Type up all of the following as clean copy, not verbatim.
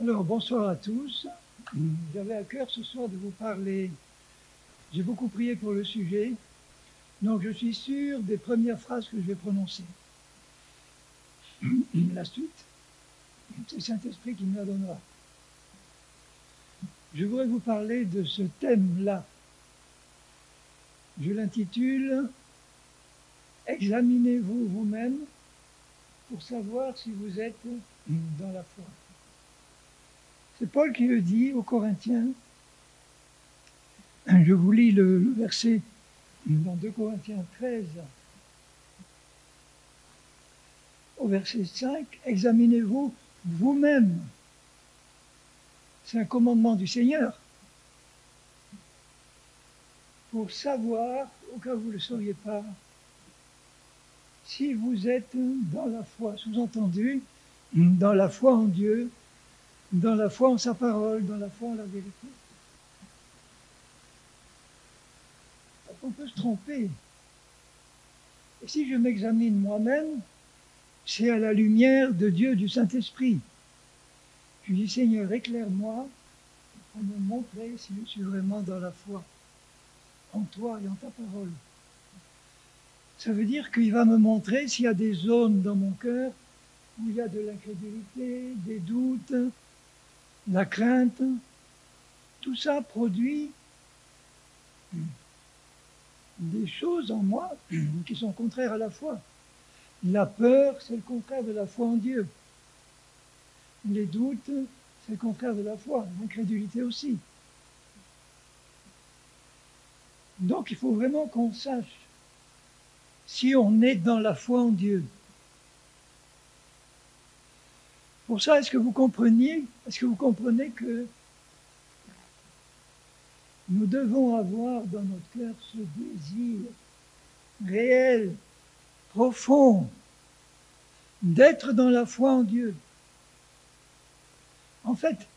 Alors, bonsoir à tous. J'avais à cœur ce soir de vous parler. J'ai beaucoup prié pour le sujet, donc je suis sûr des premières phrases que je vais prononcer. La suite, c'est le Saint-Esprit qui me la donnera. Je voudrais vous parler de ce thème-là. Je l'intitule « Examinez-vous vous-même pour savoir si vous êtes dans la foi ». C'est Paul qui le dit aux Corinthiens. Je vous lis le verset dans 2 Corinthiens 13, au verset 5, « Examinez-vous vous-même ». C'est un commandement du Seigneur pour savoir, au cas où vous ne le sauriez pas, si vous êtes dans la foi, sous-entendu, dans la foi en Dieu, dans la foi en sa parole, dans la foi en la vérité. On peut se tromper. Et si je m'examine moi-même, c'est à la lumière de Dieu, du Saint-Esprit. Je dis, Seigneur, éclaire-moi pour me montrer si je suis vraiment dans la foi, en toi et en ta parole. Ça veut dire qu'il va me montrer s'il y a des zones dans mon cœur où il y a de l'incrédulité, des doutes, la crainte. Tout ça produit des choses en moi qui sont contraires à la foi. La peur, c'est le contraire de la foi en Dieu. Les doutes, c'est le contraire de la foi. L'incrédulité aussi. Donc il faut vraiment qu'on sache si on est dans la foi en Dieu. Pour ça, est-ce que vous comprenez que nous devons avoir dans notre cœur ce désir réel, profond, d'être dans la foi en Dieu. En fait,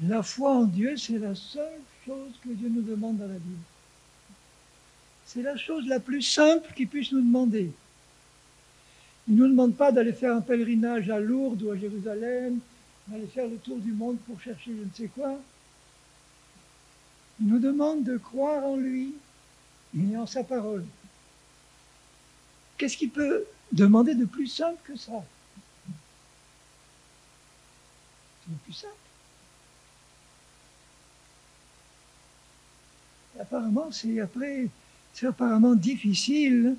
la foi en Dieu, c'est la seule chose que Dieu nous demande dans la Bible. C'est la chose la plus simple qu'il puisse nous demander. Il ne nous demande pas d'aller faire un pèlerinage à Lourdes ou à Jérusalem, d'aller faire le tour du monde pour chercher je ne sais quoi. Il nous demande de croire en lui et en sa parole. Qu'est-ce qu'il peut demander de plus simple que ça? C'est le plus simple. Et apparemment, c'est apparemment difficile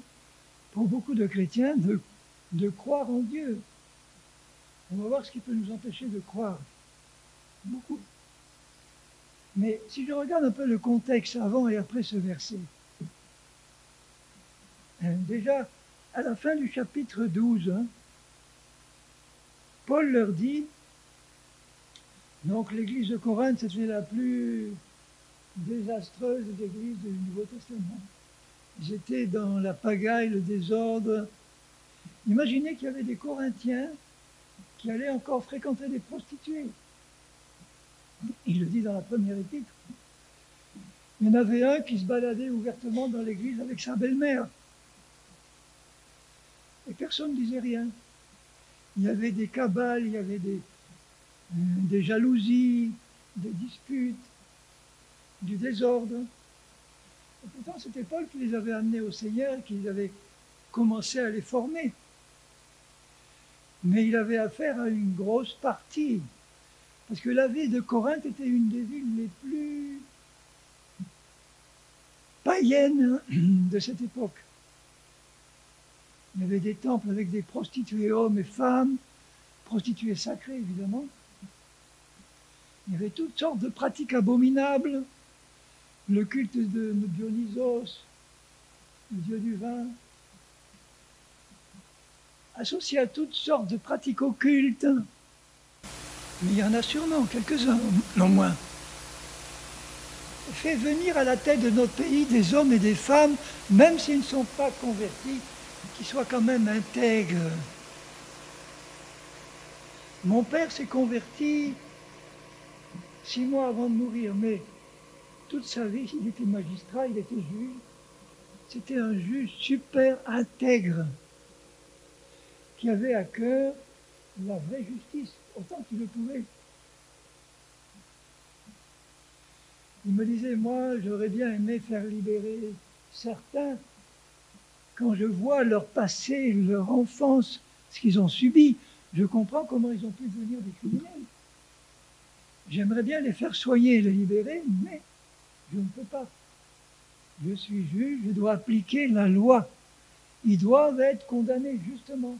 pour beaucoup de chrétiens de croire en Dieu. On va voir ce qui peut nous empêcher de croire. Beaucoup. Mais si je regarde un peu le contexte avant et après ce verset, déjà, à la fin du chapitre 12, Paul leur dit, donc l'église de Corinthe, c'était la plus désastreuse des églises du Nouveau Testament. Ils étaient dans la pagaille, le désordre. Imaginez qu'il y avait des Corinthiens qui allaient encore fréquenter des prostituées. Il le dit dans la première épître. Il y en avait un qui se baladait ouvertement dans l'église avec sa belle-mère. Et personne ne disait rien. Il y avait des cabales, il y avait des jalousies, des disputes, du désordre. Et pourtant, c'était Paul qui les avait amenés au Seigneur, qui avait commencé à les former. Mais il avait affaire à une grosse partie. Parce que la ville de Corinthe était une des villes les plus païennes de cette époque. Il y avait des temples avec des prostituées hommes et femmes, prostituées sacrées évidemment. Il y avait toutes sortes de pratiques abominables, le culte de Dionysos, le dieu du vin, associé à toutes sortes de pratiques occultes. Mais il y en a sûrement quelques-uns, non moins. Fait venir à la tête de notre pays des hommes et des femmes, même s'ils ne sont pas convertis, qui soient quand même intègres. Mon père s'est converti 6 mois avant de mourir, mais toute sa vie, il était magistrat, il était juge. C'était un juge super intègre, qui avait à cœur la vraie justice, autant qu'il le pouvait. Il me disait, moi, j'aurais bien aimé faire libérer certains quand je vois leur passé, leur enfance, ce qu'ils ont subi. Je comprends comment ils ont pu devenir des criminels. J'aimerais bien les faire soigner et les libérer, mais je ne peux pas. Je suis juge, je dois appliquer la loi. Ils doivent être condamnés, justement.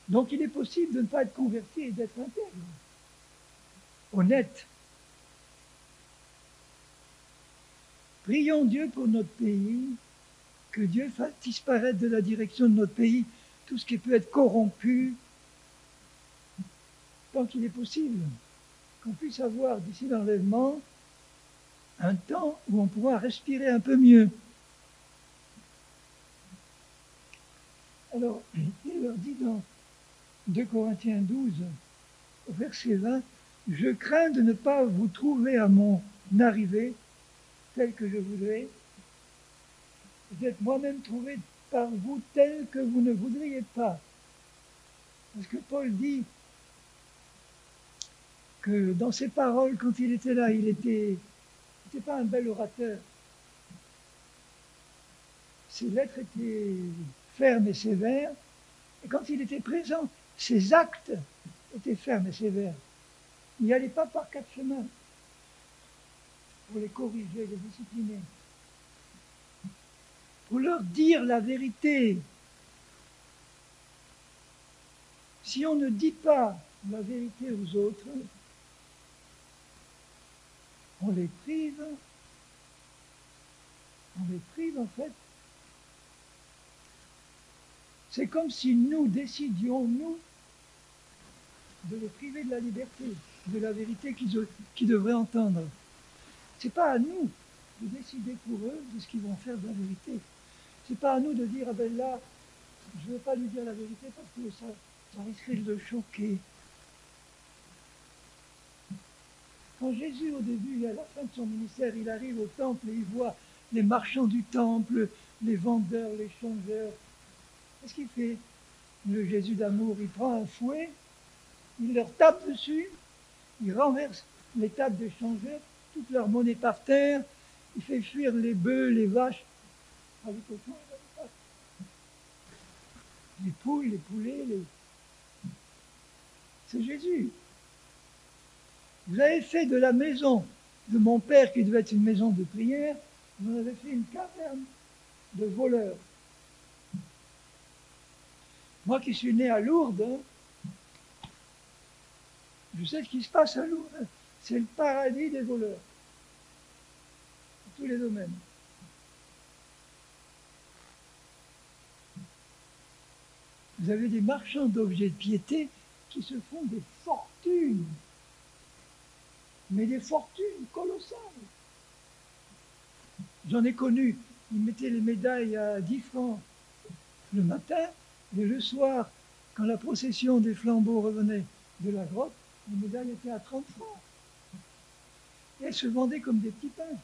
Donc il est possible de ne pas être converti et d'être intègre, honnête. Prions Dieu pour notre pays, que Dieu fasse disparaître de la direction de notre pays tout ce qui peut être corrompu, tant qu'il est possible, qu'on puisse avoir d'ici l'enlèvement un temps où on pourra respirer un peu mieux. Alors, il leur dit dans 2 Corinthiens 12, au verset 20, « Je crains de ne pas vous trouver à mon arrivée tel que je voudrais, d'être moi-même trouvé par vous tel que vous ne voudriez pas. » Parce que Paul dit que dans ses paroles, quand il était là, il n'était pas un bel orateur. Ses lettres étaient fermes et sévères, et quand il était présent, ses actes étaient fermes et sévères. Il n'y allait pas par 4 chemins pour les corriger, les discipliner, pour leur dire la vérité. Si on ne dit pas la vérité aux autres, on les prive en fait. C'est comme si nous décidions, nous, de les priver de la liberté, de la vérité qu'ils devraient entendre. Ce n'est pas à nous de décider pour eux de ce qu'ils vont faire de la vérité. Ce n'est pas à nous de dire, ah ben là, je ne veux pas lui dire la vérité parce que ça risquerait de le choquer. Quand Jésus, au début, à la fin de son ministère, il arrive au temple et il voit les marchands du temple, les vendeurs, les changeurs. Qu'est-ce qu'il fait? Le Jésus d'amour, il prend un fouet, il leur tape dessus, il renverse les tables des changeurs, toute leur monnaie par terre, il fait fuir les bœufs, les vaches, les poules, les poulets. C'est Jésus. Vous avez fait de la maison de mon père, qui devait être une maison de prière, vous en avez fait une caverne de voleurs. Moi qui suis né à Lourdes, je sais ce qui se passe à Lourdes. C'est le paradis des voleurs. Dans tous les domaines. Vous avez des marchands d'objets de piété qui se font des fortunes. Mais des fortunes colossales. J'en ai connu. Ils mettaient les médailles à 10 francs le matin, et le soir, quand la procession des flambeaux revenait de la grotte, les médailles étaient à 30 francs. Et elles se vendaient comme des petits pains.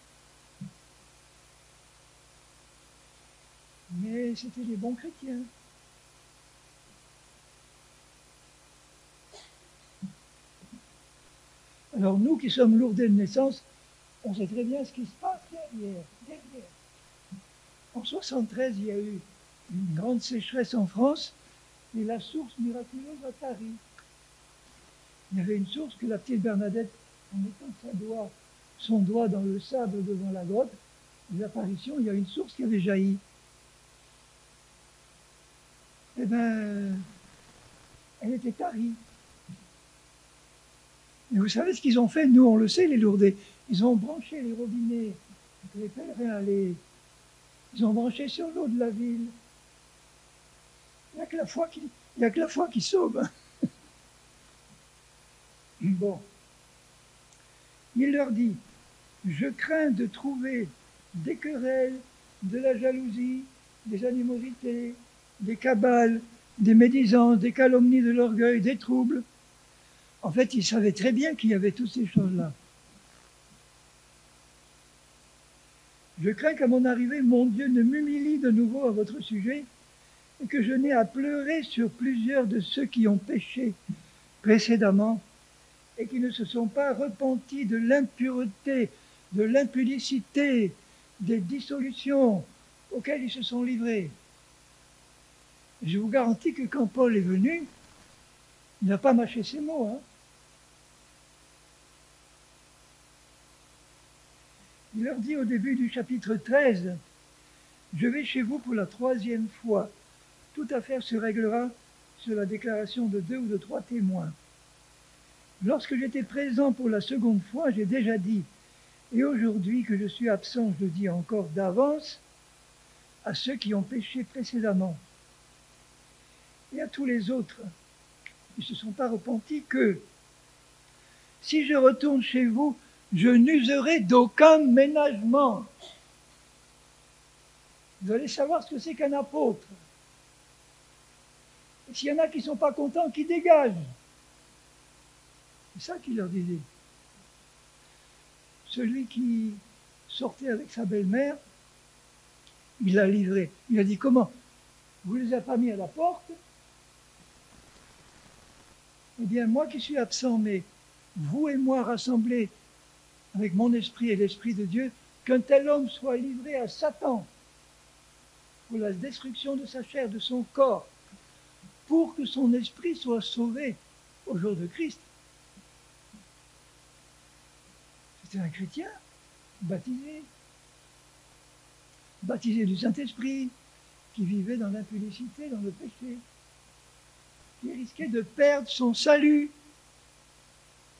Mais c'était des bons chrétiens. Alors nous qui sommes lourdés de naissance, on sait très bien ce qui se passe derrière. En 73, il y a eu une grande sécheresse en France et la source miraculeuse a tari. Il y avait une source que la petite Bernadette, en mettant son doigt dans le sable devant la grotte, l'apparition, il y a une source qui avait jailli. Eh bien, elle était tarie. Mais vous savez ce qu'ils ont fait? Nous, on le sait, les Lourdais. Ils ont branché les robinets, les pèlerins allaient. Ils ont branché sur l'eau de la ville. Il n'y a que la foi qui sauve. Bon. Il leur dit, je crains de trouver des querelles, de la jalousie, des animosités, des cabales, des médisances, des calomnies, de l'orgueil, des troubles. En fait, il savait très bien qu'il y avait toutes ces choses-là. Je crains qu'à mon arrivée, mon Dieu ne m'humilie de nouveau à votre sujet et que je n'ai à pleurer sur plusieurs de ceux qui ont péché précédemment et qui ne se sont pas repentis de l'impureté, de l'impudicité, des dissolutions auxquelles ils se sont livrés. Je vous garantis que quand Paul est venu, il n'a pas mâché ses mots. Hein. Il leur dit au début du chapitre 13, « Je vais chez vous pour la 3e fois. Toute affaire se réglera sur la déclaration de 2 ou de 3 témoins. Lorsque j'étais présent pour la 2e fois, j'ai déjà dit, et aujourd'hui que je suis absent, je le dis encore d'avance, à ceux qui ont péché précédemment et à tous les autres qui ne se sont pas repentis que si je retourne chez vous, je n'userai d'aucun ménagement. » Vous allez savoir ce que c'est qu'un apôtre. Et s'il y en a qui ne sont pas contents, qui dégagent. C'est ça qu'il leur disait. Celui qui sortait avec sa belle-mère, il l'a livré. Il a dit, comment? Vous ne les avez pas mis à la porte? Eh bien, moi qui suis absent, mais vous et moi rassemblés avec mon esprit et l'esprit de Dieu, qu'un tel homme soit livré à Satan pour la destruction de sa chair, de son corps, pour que son esprit soit sauvé au jour de Christ. C'était un chrétien, baptisé du Saint-Esprit, qui vivait dans l'impudicité, dans le péché, qui risquait de perdre son salut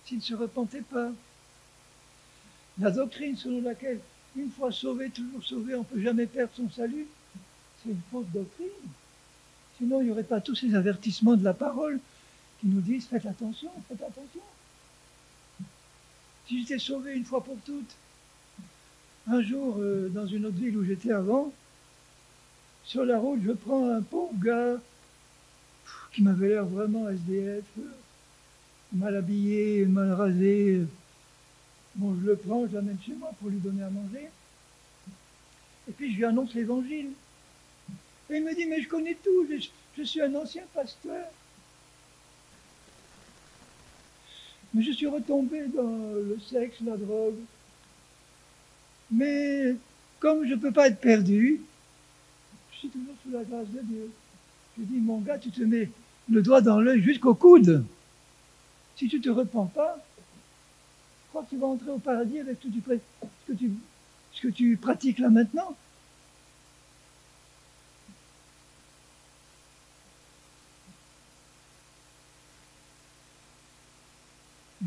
s'il ne se repentait pas. La doctrine selon laquelle, une fois sauvé, toujours sauvé, on ne peut jamais perdre son salut, c'est une fausse doctrine. Sinon, il n'y aurait pas tous ces avertissements de la parole qui nous disent « faites attention, faites attention ». Si j'étais sauvé une fois pour toutes, un jour, dans une autre ville où j'étais avant, sur la route, je prends un pauvre gars qui m'avait l'air vraiment SDF, mal habillé, mal rasé. Bon, je le prends, je l'amène chez moi pour lui donner à manger. Et puis je lui annonce l'évangile. Et il me dit, mais je connais tout, je suis un ancien pasteur. Mais je suis retombé dans le sexe, la drogue. Mais comme je ne peux pas être perdu, je suis toujours sous la grâce de Dieu. Je dis, mon gars, tu te mets le doigt dans l'œil jusqu'au coude. Si tu ne te repens pas, je crois que tu vas entrer au paradis avec tout ce que tu pratiques là maintenant.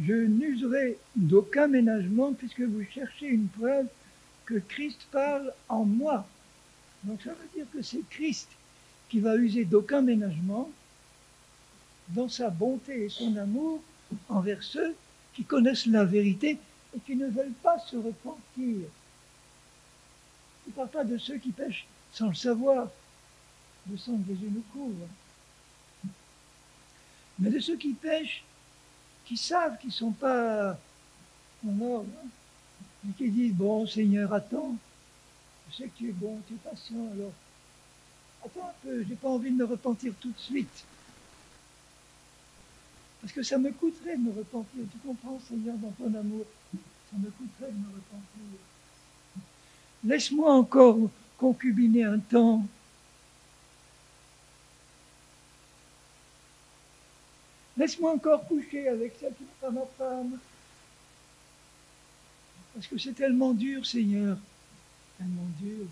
Je n'userai d'aucun ménagement puisque vous cherchez une preuve que Christ parle en moi. Donc ça veut dire que c'est Christ qui va user d'aucun ménagement dans sa bonté et son amour envers ceux qui connaissent la vérité et qui ne veulent pas se repentir. Il ne parle pas de ceux qui pêchent sans le savoir, le sang de Jésus nous couvre, mais de ceux qui pêchent, qui savent qu'ils ne sont pas en ordre, et qui disent, bon Seigneur, attends, je sais que tu es bon, tu es patient, alors attends un peu, je n'ai pas envie de me repentir tout de suite. Parce que ça me coûterait de me repentir. Tu comprends, Seigneur, dans ton amour, ça me coûterait de me repentir. Laisse-moi encore concubiner un temps. Laisse-moi encore coucher avec celle qui n'est pas ma femme. Parce que c'est tellement dur, Seigneur, tellement dur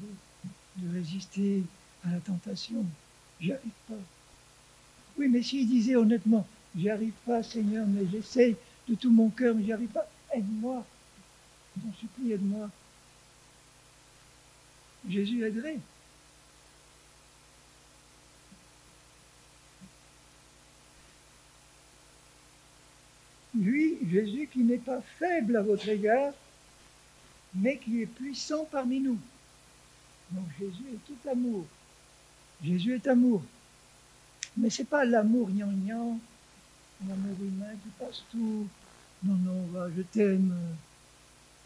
de résister à la tentation. J'y arrive pas. Oui, mais s'il disait honnêtement, j'y arrive pas, Seigneur, mais j'essaye de tout mon cœur, mais j'y arrive pas, aide-moi. Je t'en supplie, aide-moi. Jésus aiderait. Lui, Jésus, qui n'est pas faible à votre égard, mais qui est puissant parmi nous. Donc Jésus est tout amour. Jésus est amour. Mais ce n'est pas l'amour gnangnan, l'amour humain qui passe tout. Non, non, je t'aime.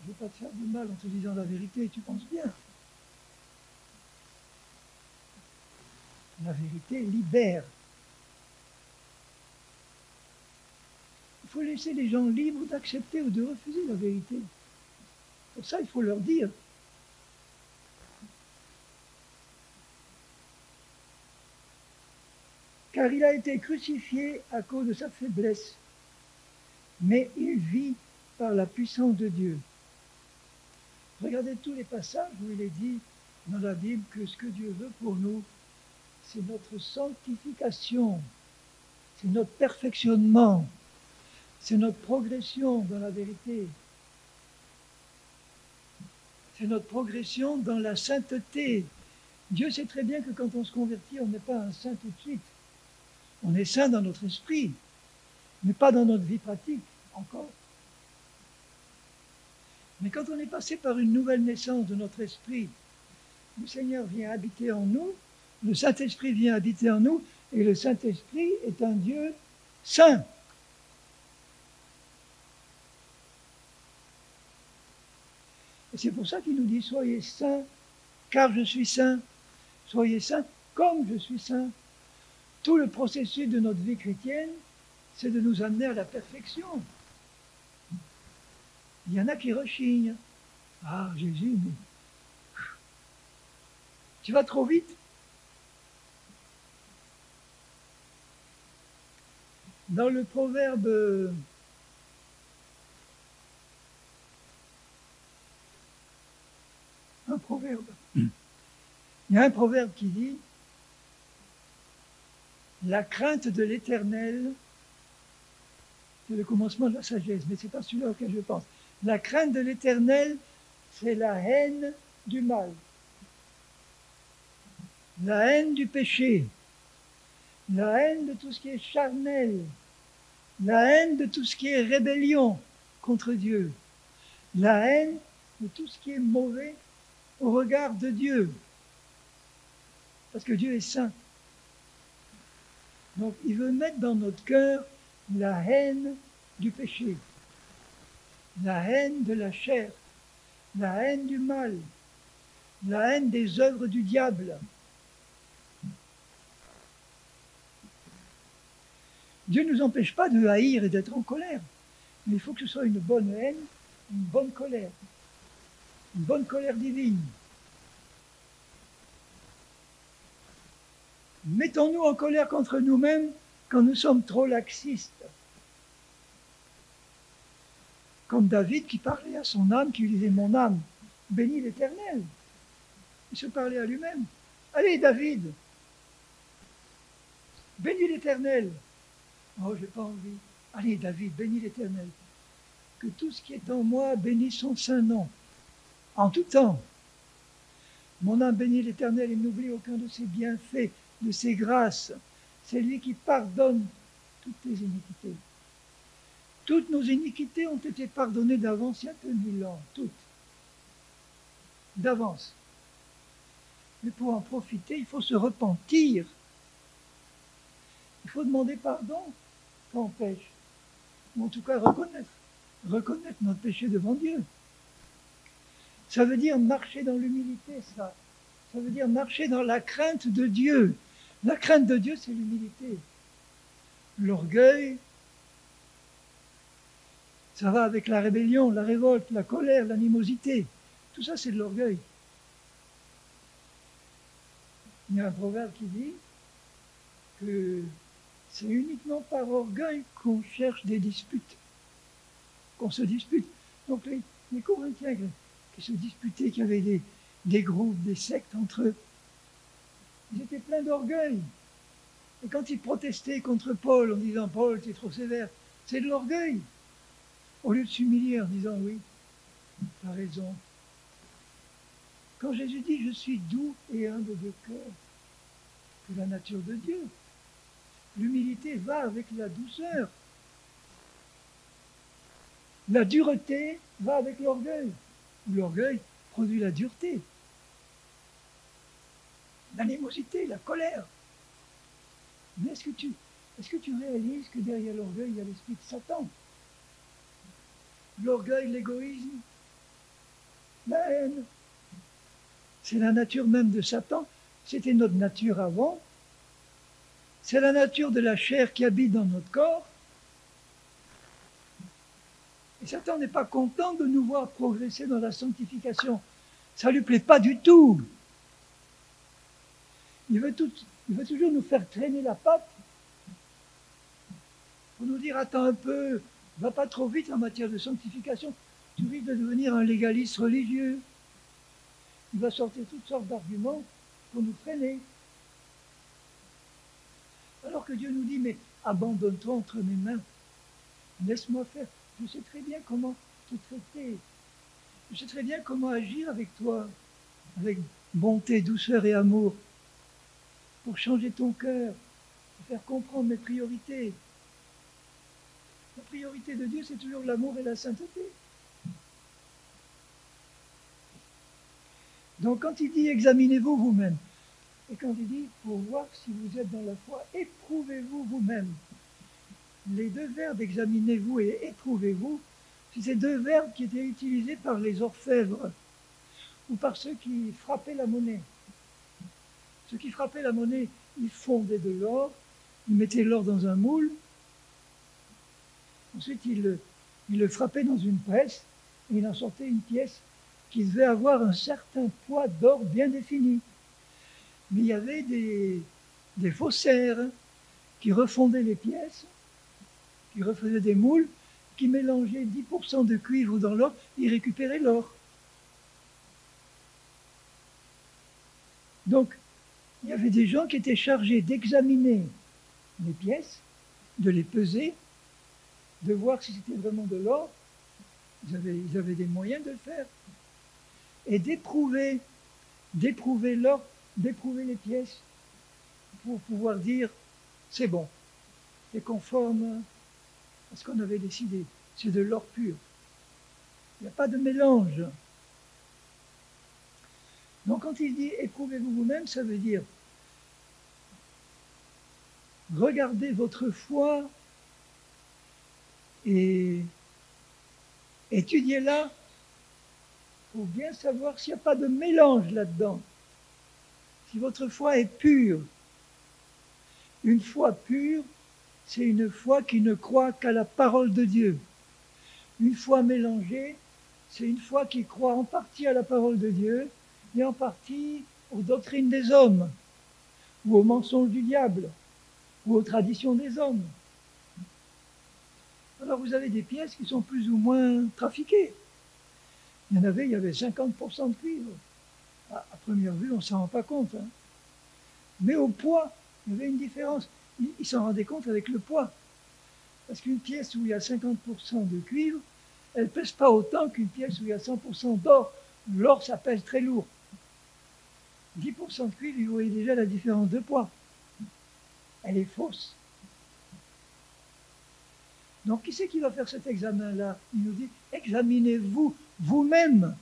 Je ne veux pas te faire du mal en te disant la vérité, tu penses bien. La vérité libère. Il faut laisser les gens libres d'accepter ou de refuser la vérité. Pour ça, il faut leur dire. Car il a été crucifié à cause de sa faiblesse, mais il vit par la puissance de Dieu. Regardez tous les passages où il est dit dans la Bible que ce que Dieu veut pour nous, c'est notre sanctification, c'est notre perfectionnement, c'est notre progression dans la vérité, c'est notre progression dans la sainteté. Dieu sait très bien que quand on se convertit, on n'est pas un saint tout de suite. On est saint dans notre esprit, mais pas dans notre vie pratique encore. Mais quand on est passé par une nouvelle naissance de notre esprit, le Seigneur vient habiter en nous, le Saint-Esprit vient habiter en nous, et le Saint-Esprit est un Dieu saint. Et c'est pour ça qu'il nous dit, soyez saints, car je suis saint. Soyez saints comme je suis saint. Tout le processus de notre vie chrétienne, c'est de nous amener à la perfection. Il y en a qui rechignent. Ah, Jésus, mais tu vas trop vite. Dans le proverbe il y a un proverbe qui dit « La crainte de l'Éternel, c'est le commencement de la sagesse, mais ce n'est pas celui-là auquel je pense. La crainte de l'Éternel, c'est la haine du mal, la haine du péché, la haine de tout ce qui est charnel, la haine de tout ce qui est rébellion contre Dieu, la haine de tout ce qui est mauvais au regard de Dieu, parce que Dieu est saint. Donc il veut mettre dans notre cœur la haine du péché, la haine de la chair, la haine du mal, la haine des œuvres du diable. Dieu ne nous empêche pas de haïr et d'être en colère, mais il faut que ce soit une bonne haine, une bonne colère divine. Mettons-nous en colère contre nous-mêmes quand nous sommes trop laxistes. Comme David qui parlait à son âme, qui lui disait « Mon âme, bénis l'Éternel ». Il se parlait à lui-même. « Allez David, bénis l'Éternel ». « Oh, j'ai pas envie. Allez David, bénis l'Éternel. Que tout ce qui est en moi bénisse son saint nom. En tout temps. Mon âme bénit l'Éternel et n'oublie aucun de ses bienfaits, de ses grâces. C'est lui qui pardonne toutes tes iniquités. Toutes nos iniquités ont été pardonnées d'avance il y a 2000 ans. Toutes. D'avance. Mais pour en profiter, il faut se repentir. Il faut demander pardon quand on pêche. Ou en tout cas reconnaître notre péché devant Dieu. Ça veut dire marcher dans l'humilité, ça. Ça veut dire marcher dans la crainte de Dieu. La crainte de Dieu, c'est l'humilité. L'orgueil, ça va avec la rébellion, la révolte, la colère, l'animosité. Tout ça, c'est de l'orgueil. Il y a un proverbe qui dit que c'est uniquement par orgueil qu'on cherche des disputes, qu'on se dispute. Donc les Corinthiens qui se disputaient, qui avaient des groupes, des sectes entre eux, ils étaient pleins d'orgueil. Et quand ils protestaient contre Paul en disant « Paul, tu es trop sévère », c'est de l'orgueil. Au lieu de s'humilier en disant « Oui, tu as raison ». Quand Jésus dit « Je suis doux et humble de cœur », c'est la nature de Dieu. L'humilité va avec la douceur. La dureté va avec l'orgueil. L'orgueil produit la dureté, l'animosité, la colère. Mais est-ce que tu réalises que derrière l'orgueil, il y a l'esprit de Satan? L'orgueil, l'égoïsme, la haine, c'est la nature même de Satan. C'était notre nature avant. C'est la nature de la chair qui habite dans notre corps. Et Satan n'est pas content de nous voir progresser dans la sanctification. Ça ne lui plaît pas du tout. Il veut toujours nous faire traîner la patte pour nous dire, attends un peu, va pas trop vite en matière de sanctification, tu risques de devenir un légaliste religieux. Il va sortir toutes sortes d'arguments pour nous freiner. Alors que Dieu nous dit, mais abandonne-toi entre mes mains, laisse-moi faire. Je sais très bien comment te traiter. Je sais très bien comment agir avec toi, avec bonté, douceur et amour, pour changer ton cœur, pour faire comprendre mes priorités. La priorité de Dieu, c'est toujours l'amour et la sainteté. Donc quand il dit examinez-vous vous-même, et quand il dit pour voir si vous êtes dans la foi, éprouvez-vous vous-même. Les deux verbes examinez-vous et éprouvez-vous, c'est ces deux verbes qui étaient utilisés par les orfèvres ou par ceux qui frappaient la monnaie. Ceux qui frappaient la monnaie, ils fondaient de l'or, ils mettaient l'or dans un moule, ensuite ils le frappaient dans une presse et il en sortait une pièce qui devait avoir un certain poids d'or bien défini. Mais il y avait des faussaires qui refondaient les pièces, qui refaisaient des moules, qui mélangeaient 10% de cuivre dans l'or, ils récupéraient l'or. Donc, il y avait des gens qui étaient chargés d'examiner les pièces, de les peser, de voir si c'était vraiment de l'or. Ils avaient des moyens de le faire. Et d'éprouver l'or, d'éprouver les pièces, pour pouvoir dire, c'est bon, c'est conforme à ce qu'on avait décidé, c'est de l'or pur. Il n'y a pas de mélange. Donc quand il dit éprouvez-vous vous-même, ça veut dire regardez votre foi et étudiez-la pour bien savoir s'il n'y a pas de mélange là-dedans. Si votre foi est pure. Une foi pure, c'est une foi qui ne croit qu'à la parole de Dieu. Une foi mélangée, c'est une foi qui croit en partie à la parole de Dieu et en partie aux doctrines des hommes, ou aux mensonges du diable, ou aux traditions des hommes. Alors vous avez des pièces qui sont plus ou moins trafiquées. Il y avait 50% de cuivre. À première vue, on ne s'en rend pas compte. Hein. Mais au poids, il y avait une différence. Ils s'en rendaient compte avec le poids. Parce qu'une pièce où il y a 50% de cuivre, elle ne pèse pas autant qu'une pièce où il y a 100% d'or. L'or, ça pèse très lourd. 10% de cuivre, vous voyez déjà la différence de poids. Elle est fausse. Donc, qui c'est qui va faire cet examen-là? Il nous dit, examinez-vous vous-même.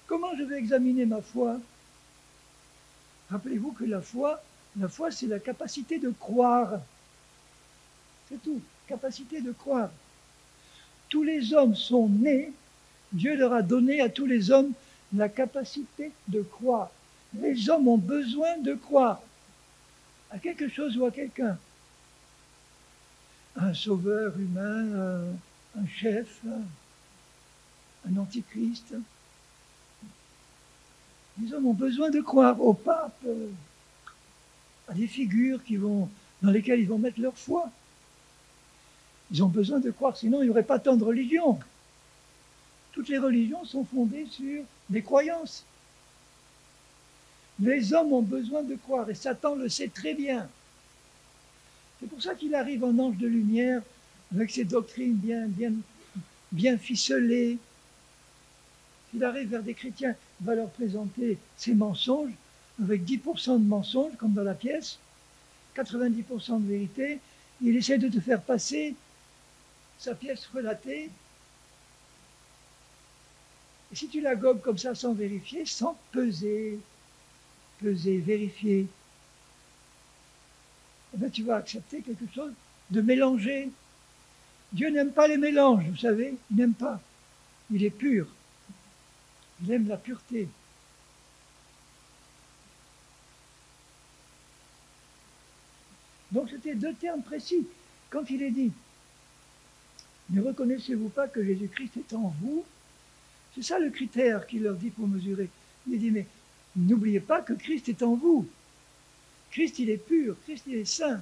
Comment je vais examiner ma foi? Rappelez-vous que la foi, c'est la capacité de croire. C'est tout, capacité de croire. Tous les hommes sont nés, Dieu leur a donné à tous les hommes la capacité de croire. Les hommes ont besoin de croire à quelque chose ou à quelqu'un. Un sauveur humain, un chef, un antichrist. Les hommes ont besoin de croire au pape, à des figures dans lesquelles ils vont mettre leur foi. Ils ont besoin de croire, sinon il n'y aurait pas tant de religions. Toutes les religions sont fondées sur des croyances. Les hommes ont besoin de croire, et Satan le sait très bien. C'est pour ça qu'il arrive en ange de lumière, avec ses doctrines bien ficelées. Il arrive vers des chrétiens, il va leur présenter ses mensonges, avec 10% de mensonges, comme dans la pièce, 90% de vérité. Il essaie de te faire passer sa pièce relatée. Et si tu la gobes comme ça sans vérifier, sans peser, vérifier, eh bien, tu vas accepter quelque chose de mélangé. Dieu n'aime pas les mélanges, vous savez, il n'aime pas. Il est pur. Il aime la pureté. Donc c'était deux termes précis. Quand il est dit, ne reconnaissez-vous pas que Jésus-Christ est en vous? C'est ça le critère qu'il leur dit pour mesurer. Il dit, mais n'oubliez pas que Christ est en vous. Christ, il est pur, Christ, il est saint,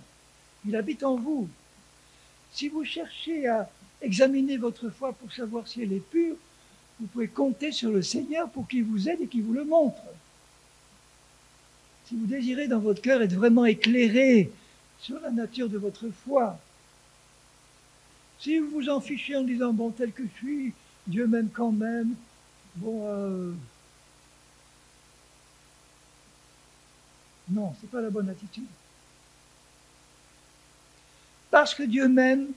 il habite en vous. Si vous cherchez à examiner votre foi pour savoir si elle est pure, vous pouvez compter sur le Seigneur pour qu'il vous aide et qu'il vous le montre. Si vous désirez dans votre cœur être vraiment éclairé sur la nature de votre foi, si vous vous en fichez en disant, bon, tel que je suis, Dieu m'aime quand même, bon, non, c'est pas la bonne attitude. Parce que Dieu m'aime,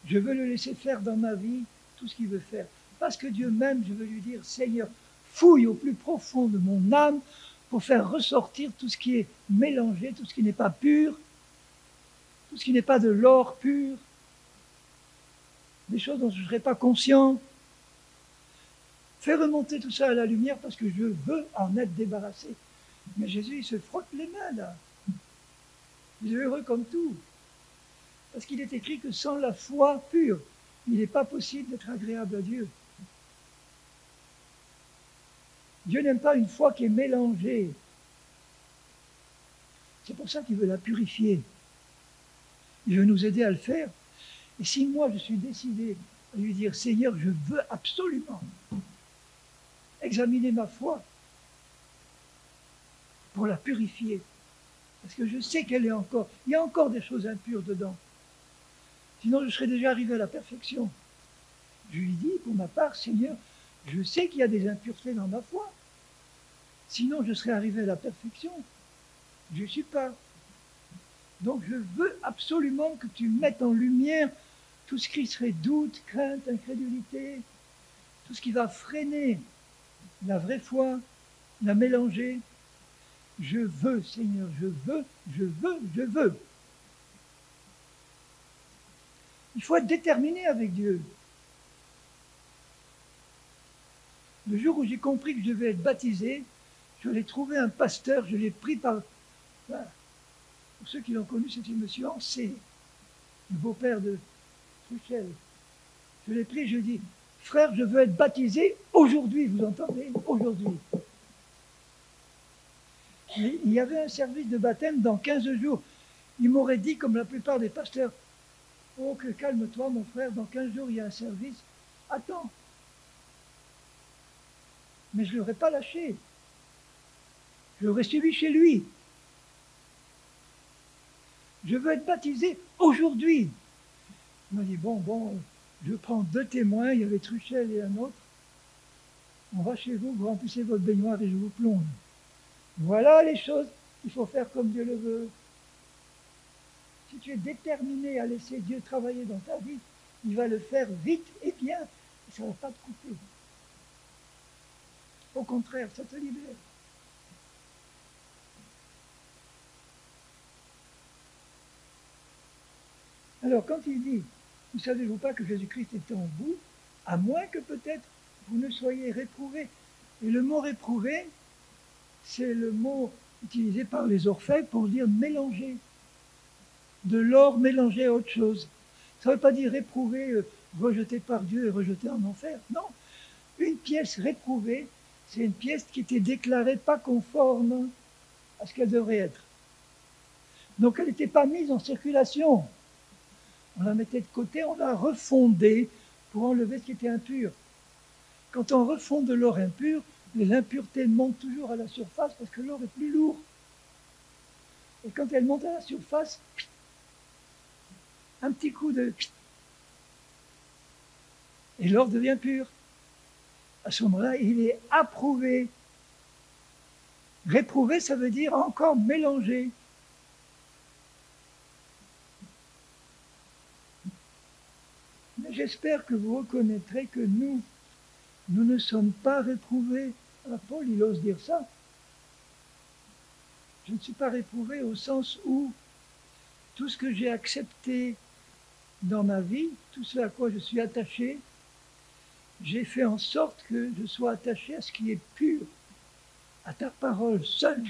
je veux le laisser faire dans ma vie tout ce qu'il veut faire. Parce que Dieu m'aime, je veux lui dire, Seigneur, fouille au plus profond de mon âme pour faire ressortir tout ce qui est mélangé, tout ce qui n'est pas pur, tout ce qui n'est pas de l'or pur, des choses dont je ne serais pas conscient. Fais remonter tout ça à la lumière parce que je veux en être débarrassé. Mais Jésus, il se frotte les mains là. Il est heureux comme tout. Parce qu'il est écrit que sans la foi pure, il n'est pas possible d'être agréable à Dieu. Dieu n'aime pas une foi qui est mélangée. C'est pour ça qu'il veut la purifier. Il veut nous aider à le faire. Et si moi je suis décidé à lui dire, Seigneur, je veux absolument examiner ma foi pour la purifier, parce que je sais qu'elle est encore, il y a encore des choses impures dedans. Sinon je serais déjà arrivé à la perfection. Je lui dis, pour ma part, Seigneur, je sais qu'il y a des impuretés dans ma foi. Sinon je serais arrivé à la perfection. Je ne suis pas. Donc je veux absolument que tu mettes en lumière tout ce qui serait doute, crainte, incrédulité, tout ce qui va freiner la vraie foi, la mélanger. Je veux, Seigneur, je veux, je veux, je veux. Il faut être déterminé avec Dieu. Le jour où j'ai compris que je devais être baptisé, je l'ai trouvé un pasteur, je l'ai pris par... Voilà. Pour ceux qui l'ont connu, c'était M. Ancé, le beau-père de Truchel. Je l'ai pris, je lui ai dit, frère, je veux être baptisé aujourd'hui, vous entendez? Aujourd'hui. Il y avait un service de baptême dans 15 jours. Il m'aurait dit, comme la plupart des pasteurs, oh, que calme-toi, mon frère, dans 15 jours, il y a un service. Attends. Mais je ne l'aurais pas lâché. Je l'aurais suivi chez lui. Je veux être baptisé aujourd'hui. Il m'a dit, bon, je prends 2 témoins, il y avait Truchel et un autre. On va chez vous, vous remplissez votre baignoire et je vous plonge. Voilà les choses qu'il faut faire comme Dieu le veut. Si tu es déterminé à laisser Dieu travailler dans ta vie, il va le faire vite et bien, et ça ne va pas te couper. Au contraire, ça te libère. Alors, quand il dit, ne savez-vous pas que Jésus-Christ est en vous, à moins que peut-être vous ne soyez réprouvés. Et le mot réprouvé, c'est le mot utilisé par les orfèvres pour dire mélanger. De l'or mélangé à autre chose. Ça ne veut pas dire réprouvé, rejeté par Dieu et rejeté en enfer. Non. Une pièce réprouvée, c'est une pièce qui était déclarée pas conforme à ce qu'elle devrait être. Donc elle n'était pas mise en circulation. On la mettait de côté, on la refondait pour enlever ce qui était impur. Quand on refonde de l'or impur, l'impureté monte toujours à la surface parce que l'or est plus lourd. Et quand elle monte à la surface, un petit coup de... et l'or devient pur. À ce moment-là, il est approuvé. Réprouvé, ça veut dire encore mélangé. Mais j'espère que vous reconnaîtrez que nous ne sommes pas réprouvés. Alors Paul, il ose dire ça. Je ne suis pas réprouvé au sens où tout ce que j'ai accepté dans ma vie, tout ce à quoi je suis attaché, j'ai fait en sorte que je sois attaché à ce qui est pur, à ta parole seule.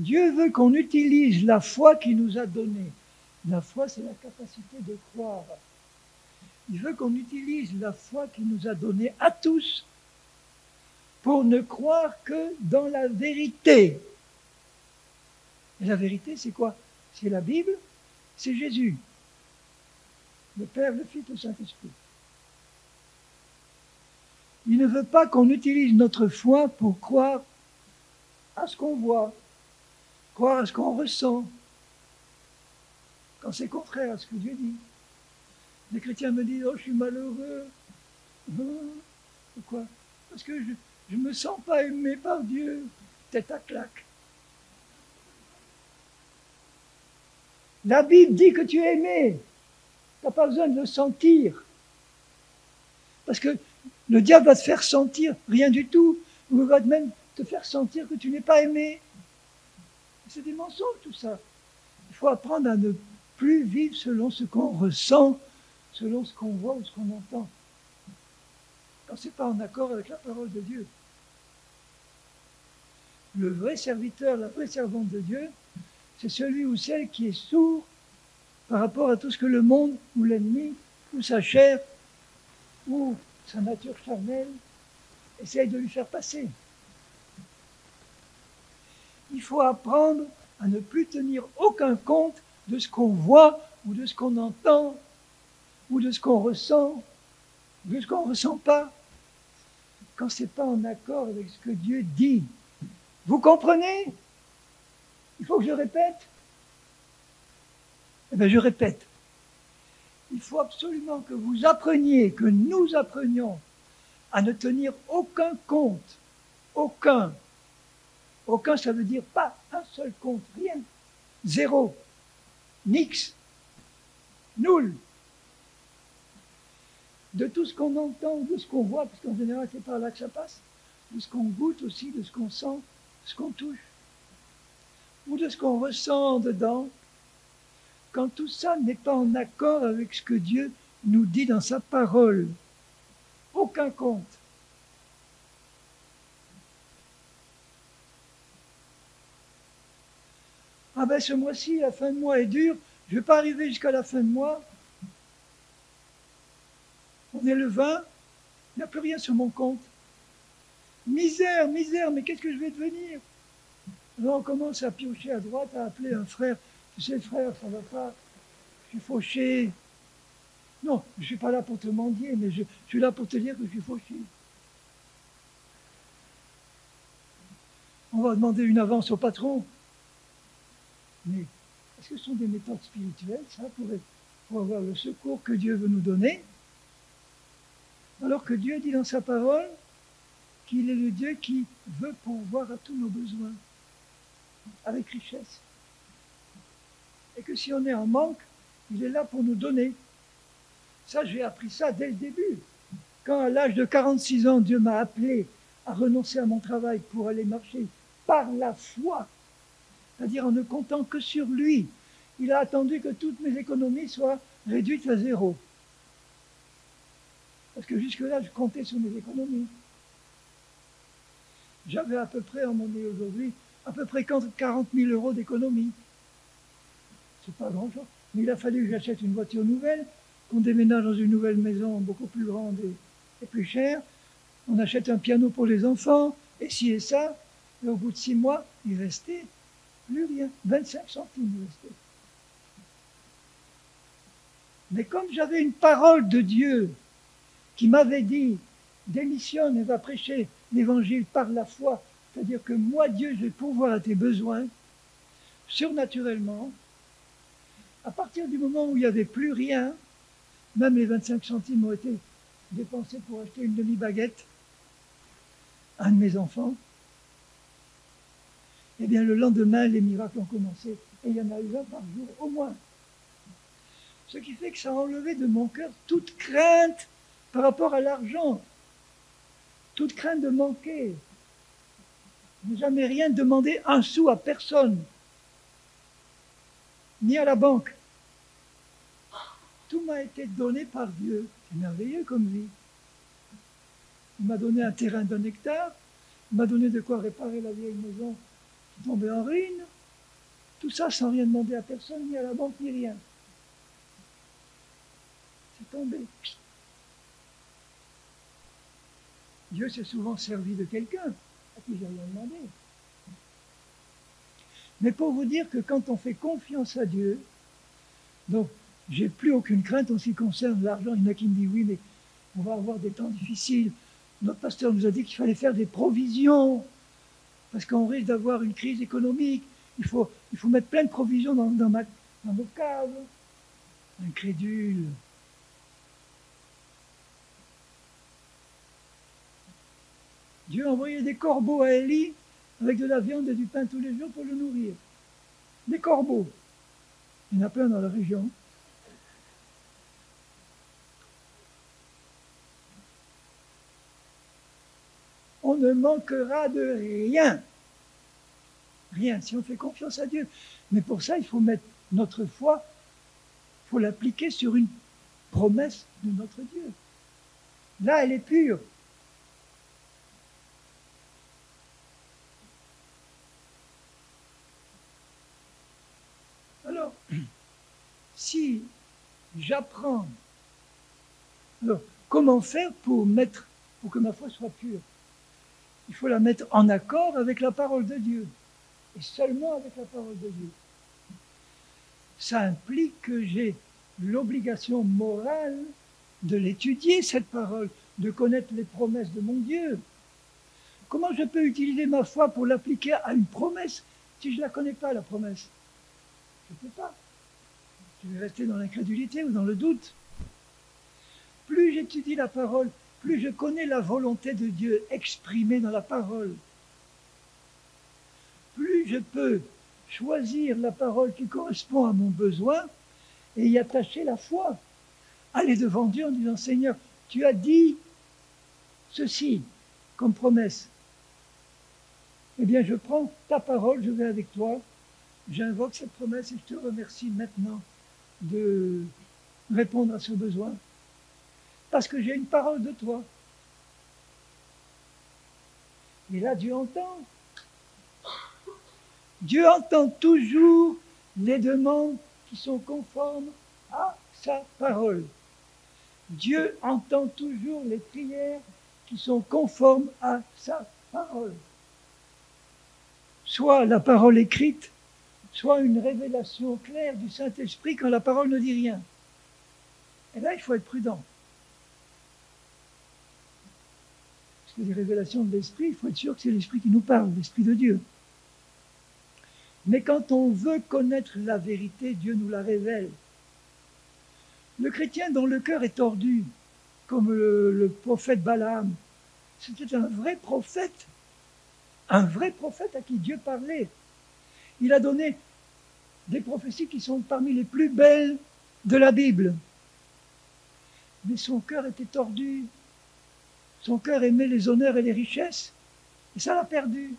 Dieu veut qu'on utilise la foi qu'il nous a donnée. La foi, c'est la capacité de croire. Il veut qu'on utilise la foi qu'il nous a donnée à tous pour ne croire que dans la vérité. Et la vérité, c'est quoi? C'est la Bible, c'est Jésus. Le Père, le Fils, le Saint-Esprit. Il ne veut pas qu'on utilise notre foi pour croire à ce qu'on voit, croire à ce qu'on ressent, quand c'est contraire à ce que Dieu dit. Les chrétiens me disent « Oh, je suis malheureux. » Pourquoi? Parce que je ne me sens pas aimé par Dieu. Tête à claque. La Bible dit que tu es aimé. Tu n'as pas besoin de le sentir. Parce que le diable va te faire sentir rien du tout. Ou va même te faire sentir que tu n'es pas aimé. C'est des mensonges tout ça. Il faut apprendre à ne plus vivre selon ce qu'on ressent, selon ce qu'on voit ou ce qu'on entend. Quand ce n'est pas en accord avec la parole de Dieu. Le vrai serviteur, la vraie servante de Dieu, c'est celui ou celle qui est sourd par rapport à tout ce que le monde, ou l'ennemi, ou sa chair, ou sa nature charnelle, essaye de lui faire passer. Il faut apprendre à ne plus tenir aucun compte de ce qu'on voit, ou de ce qu'on entend, ou de ce qu'on ressent, ou de ce qu'on ne ressent pas, quand ce n'est pas en accord avec ce que Dieu dit. Vous comprenez? Il faut que je répète? Eh bien, je répète. Il faut absolument que vous appreniez, que nous apprenions à ne tenir aucun compte. Aucun. Aucun, ça veut dire pas un seul compte, rien. Zéro. Nix. Nul. De tout ce qu'on entend, de ce qu'on voit, parce qu'en général, c'est par là que ça passe, de ce qu'on goûte aussi, de ce qu'on sent, de ce qu'on touche, ou de ce qu'on ressent dedans, quand tout ça n'est pas en accord avec ce que Dieu nous dit dans sa parole. Aucun compte. Ah ben ce mois-ci, la fin de mois est dure, je ne vais pas arriver jusqu'à la fin de mois. On est le 20, il n'y a plus rien sur mon compte. Misère, misère, mais qu'est-ce que je vais devenir? Alors on commence à piocher à droite, à appeler un frère. Tu sais, frère, ça ne va pas, je suis fauché. Non, je ne suis pas là pour te mendier, mais je suis là pour te dire que je suis fauché. On va demander une avance au patron. Mais est-ce que ce sont des méthodes spirituelles, ça, pour avoir le secours que Dieu veut nous donner? Alors que Dieu dit dans sa parole qu'il est le Dieu qui veut pourvoir à tous nos besoins, avec richesse. Et que si on est en manque, il est là pour nous donner. Ça, j'ai appris ça dès le début. Quand à l'âge de 46 ans, Dieu m'a appelé à renoncer à mon travail pour aller marcher par la foi, c'est-à-dire en ne comptant que sur lui, il a attendu que toutes mes économies soient réduites à zéro. Parce que jusque-là, je comptais sur mes économies. J'avais à peu près, en monnaie aujourd'hui, à peu près 40 000 euros d'économies. C'est pas grand-chose. Mais il a fallu que j'achète une voiture nouvelle, qu'on déménage dans une nouvelle maison beaucoup plus grande et plus chère. On achète un piano pour les enfants, et ci et ça. Et au bout de 6 mois, il restait plus rien. 25 centimes il restait. Mais comme j'avais une parole de Dieu qui m'avait dit « démissionne et va prêcher l'évangile par la foi », c'est-à-dire que moi, Dieu, je vais pourvoir à tes besoins, surnaturellement, à partir du moment où il n'y avait plus rien, même les 25 centimes ont été dépensés pour acheter une demi-baguette à un de mes enfants, eh bien le lendemain, les miracles ont commencé, et il y en a eu un par jour au moins. Ce qui fait que ça a enlevé de mon cœur toute crainte par rapport à l'argent, toute crainte de manquer. Je n'ai jamais rien demandé un sou à personne, ni à la banque. Tout m'a été donné par Dieu. C'est merveilleux comme vie. Il m'a donné un terrain d'1 hectare, il m'a donné de quoi réparer la vieille maison tombé en ruine. Tout ça sans rien demander à personne, ni à la banque, ni rien. C'est tombé. Dieu s'est souvent servi de quelqu'un à qui j'ai rien demandé. Mais pour vous dire que quand on fait confiance à Dieu, donc j'ai plus aucune crainte en ce qui concerne l'argent. Il y en a qui me disent oui, mais on va avoir des temps difficiles. Notre pasteur nous a dit qu'il fallait faire des provisions parce qu'on risque d'avoir une crise économique. Il faut mettre plein de provisions dans nos caves. Incrédule. Dieu a envoyé des corbeaux à Élie avec de la viande et du pain tous les jours pour le nourrir. Des corbeaux. Il y en a plein dans la région. On ne manquera de rien. Rien, si on fait confiance à Dieu. Mais pour ça, il faut mettre notre foi, il faut l'appliquer sur une promesse de notre Dieu. Là, elle est pure. Alors, si j'apprends, alors comment faire pour que ma foi soit pure? Il faut la mettre en accord avec la parole de Dieu. Et seulement avec la parole de Dieu. Ça implique que j'ai l'obligation morale de l'étudier, cette parole, de connaître les promesses de mon Dieu. Comment je peux utiliser ma foi pour l'appliquer à une promesse si je ne la connais pas, la promesse? Je ne peux pas. Je vais rester dans l'incrédulité ou dans le doute. Plus j'étudie la parole, plus je connais la volonté de Dieu exprimée dans la parole. Plus je peux choisir la parole qui correspond à mon besoin et y attacher la foi. Aller devant Dieu en disant, Seigneur, tu as dit ceci comme promesse. Eh bien, je prends ta parole, je vais avec toi, j'invoque cette promesse et je te remercie maintenant de répondre à ce besoin. Parce que j'ai une parole de toi. Et là, Dieu entend. Dieu entend toujours les demandes qui sont conformes à sa parole. Dieu entend toujours les prières qui sont conformes à sa parole. Soit la parole écrite, soit une révélation claire du Saint-Esprit quand la parole ne dit rien. Et là, il faut être prudent. Parce que les révélations de l'Esprit, il faut être sûr que c'est l'Esprit qui nous parle, l'Esprit de Dieu. Mais quand on veut connaître la vérité, Dieu nous la révèle. Le chrétien dont le cœur est tordu, comme le prophète Balaam, c'était un vrai prophète à qui Dieu parlait. Il a donné des prophéties qui sont parmi les plus belles de la Bible. Mais son cœur était tordu. Son cœur aimait les honneurs et les richesses. Et ça l'a perdu.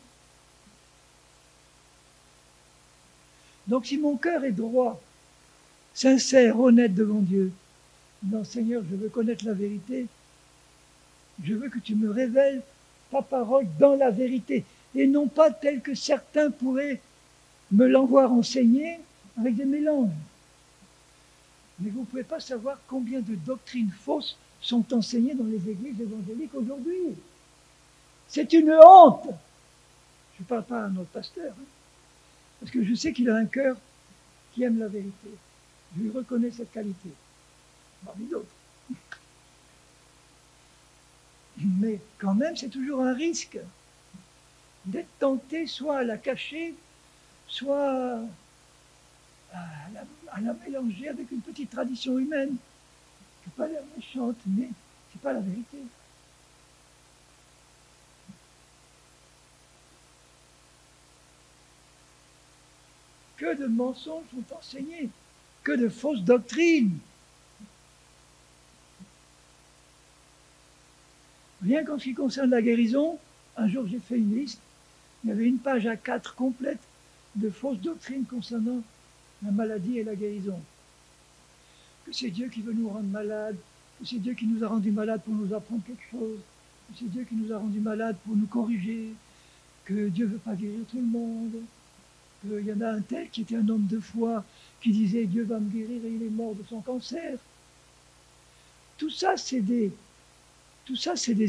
Donc si mon cœur est droit, sincère, honnête devant Dieu, non Seigneur, je veux connaître la vérité, je veux que tu me révèles ta parole dans la vérité, et non pas telle que certains pourraient me l'envoir enseigner avec des mélanges. Mais vous ne pouvez pas savoir combien de doctrines fausses sont enseignées dans les églises évangéliques aujourd'hui. C'est une honte. Je ne parle pas à notre pasteur, parce que je sais qu'il a un cœur qui aime la vérité. Je lui reconnais cette qualité, parmi d'autres. Mais quand même, c'est toujours un risque d'être tenté soit à la cacher, soit à la mélanger avec une petite tradition humaine, qui n'a pas l'air méchante, mais ce n'est pas la vérité. Que de mensonges sont enseignés, que de fausses doctrines. Rien qu'en ce qui concerne la guérison, un jour j'ai fait une liste, il y avait une page A4 complète de fausses doctrines concernant la maladie et la guérison. Que c'est Dieu qui veut nous rendre malades, que c'est Dieu qui nous a rendus malades pour nous apprendre quelque chose, que c'est Dieu qui nous a rendus malades pour nous corriger, que Dieu ne veut pas guérir tout le monde, qu'il y en a un tel qui était un homme de foi, qui disait « Dieu va me guérir » et il est mort de son cancer. Tout ça, c'est des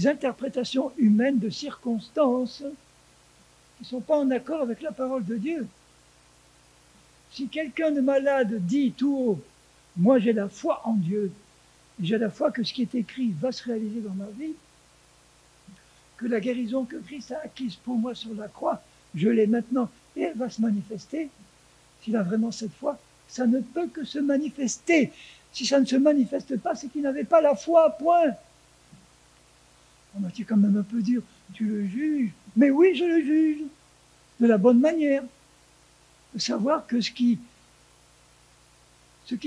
interprétations humaines de circonstances qui ne sont pas en accord avec la parole de Dieu. Si quelqu'un de malade dit tout haut « Moi j'ai la foi en Dieu, j'ai la foi que ce qui est écrit va se réaliser dans ma vie, que la guérison que Christ a acquise pour moi sur la croix, je l'ai maintenant et elle va se manifester », s'il a vraiment cette foi, ça ne peut que se manifester. Si ça ne se manifeste pas, c'est qu'il n'avait pas la foi, point. On m'a dit quand même un peu dire, tu le juges. Mais oui, je le juge, de la bonne manière. De savoir que ce qui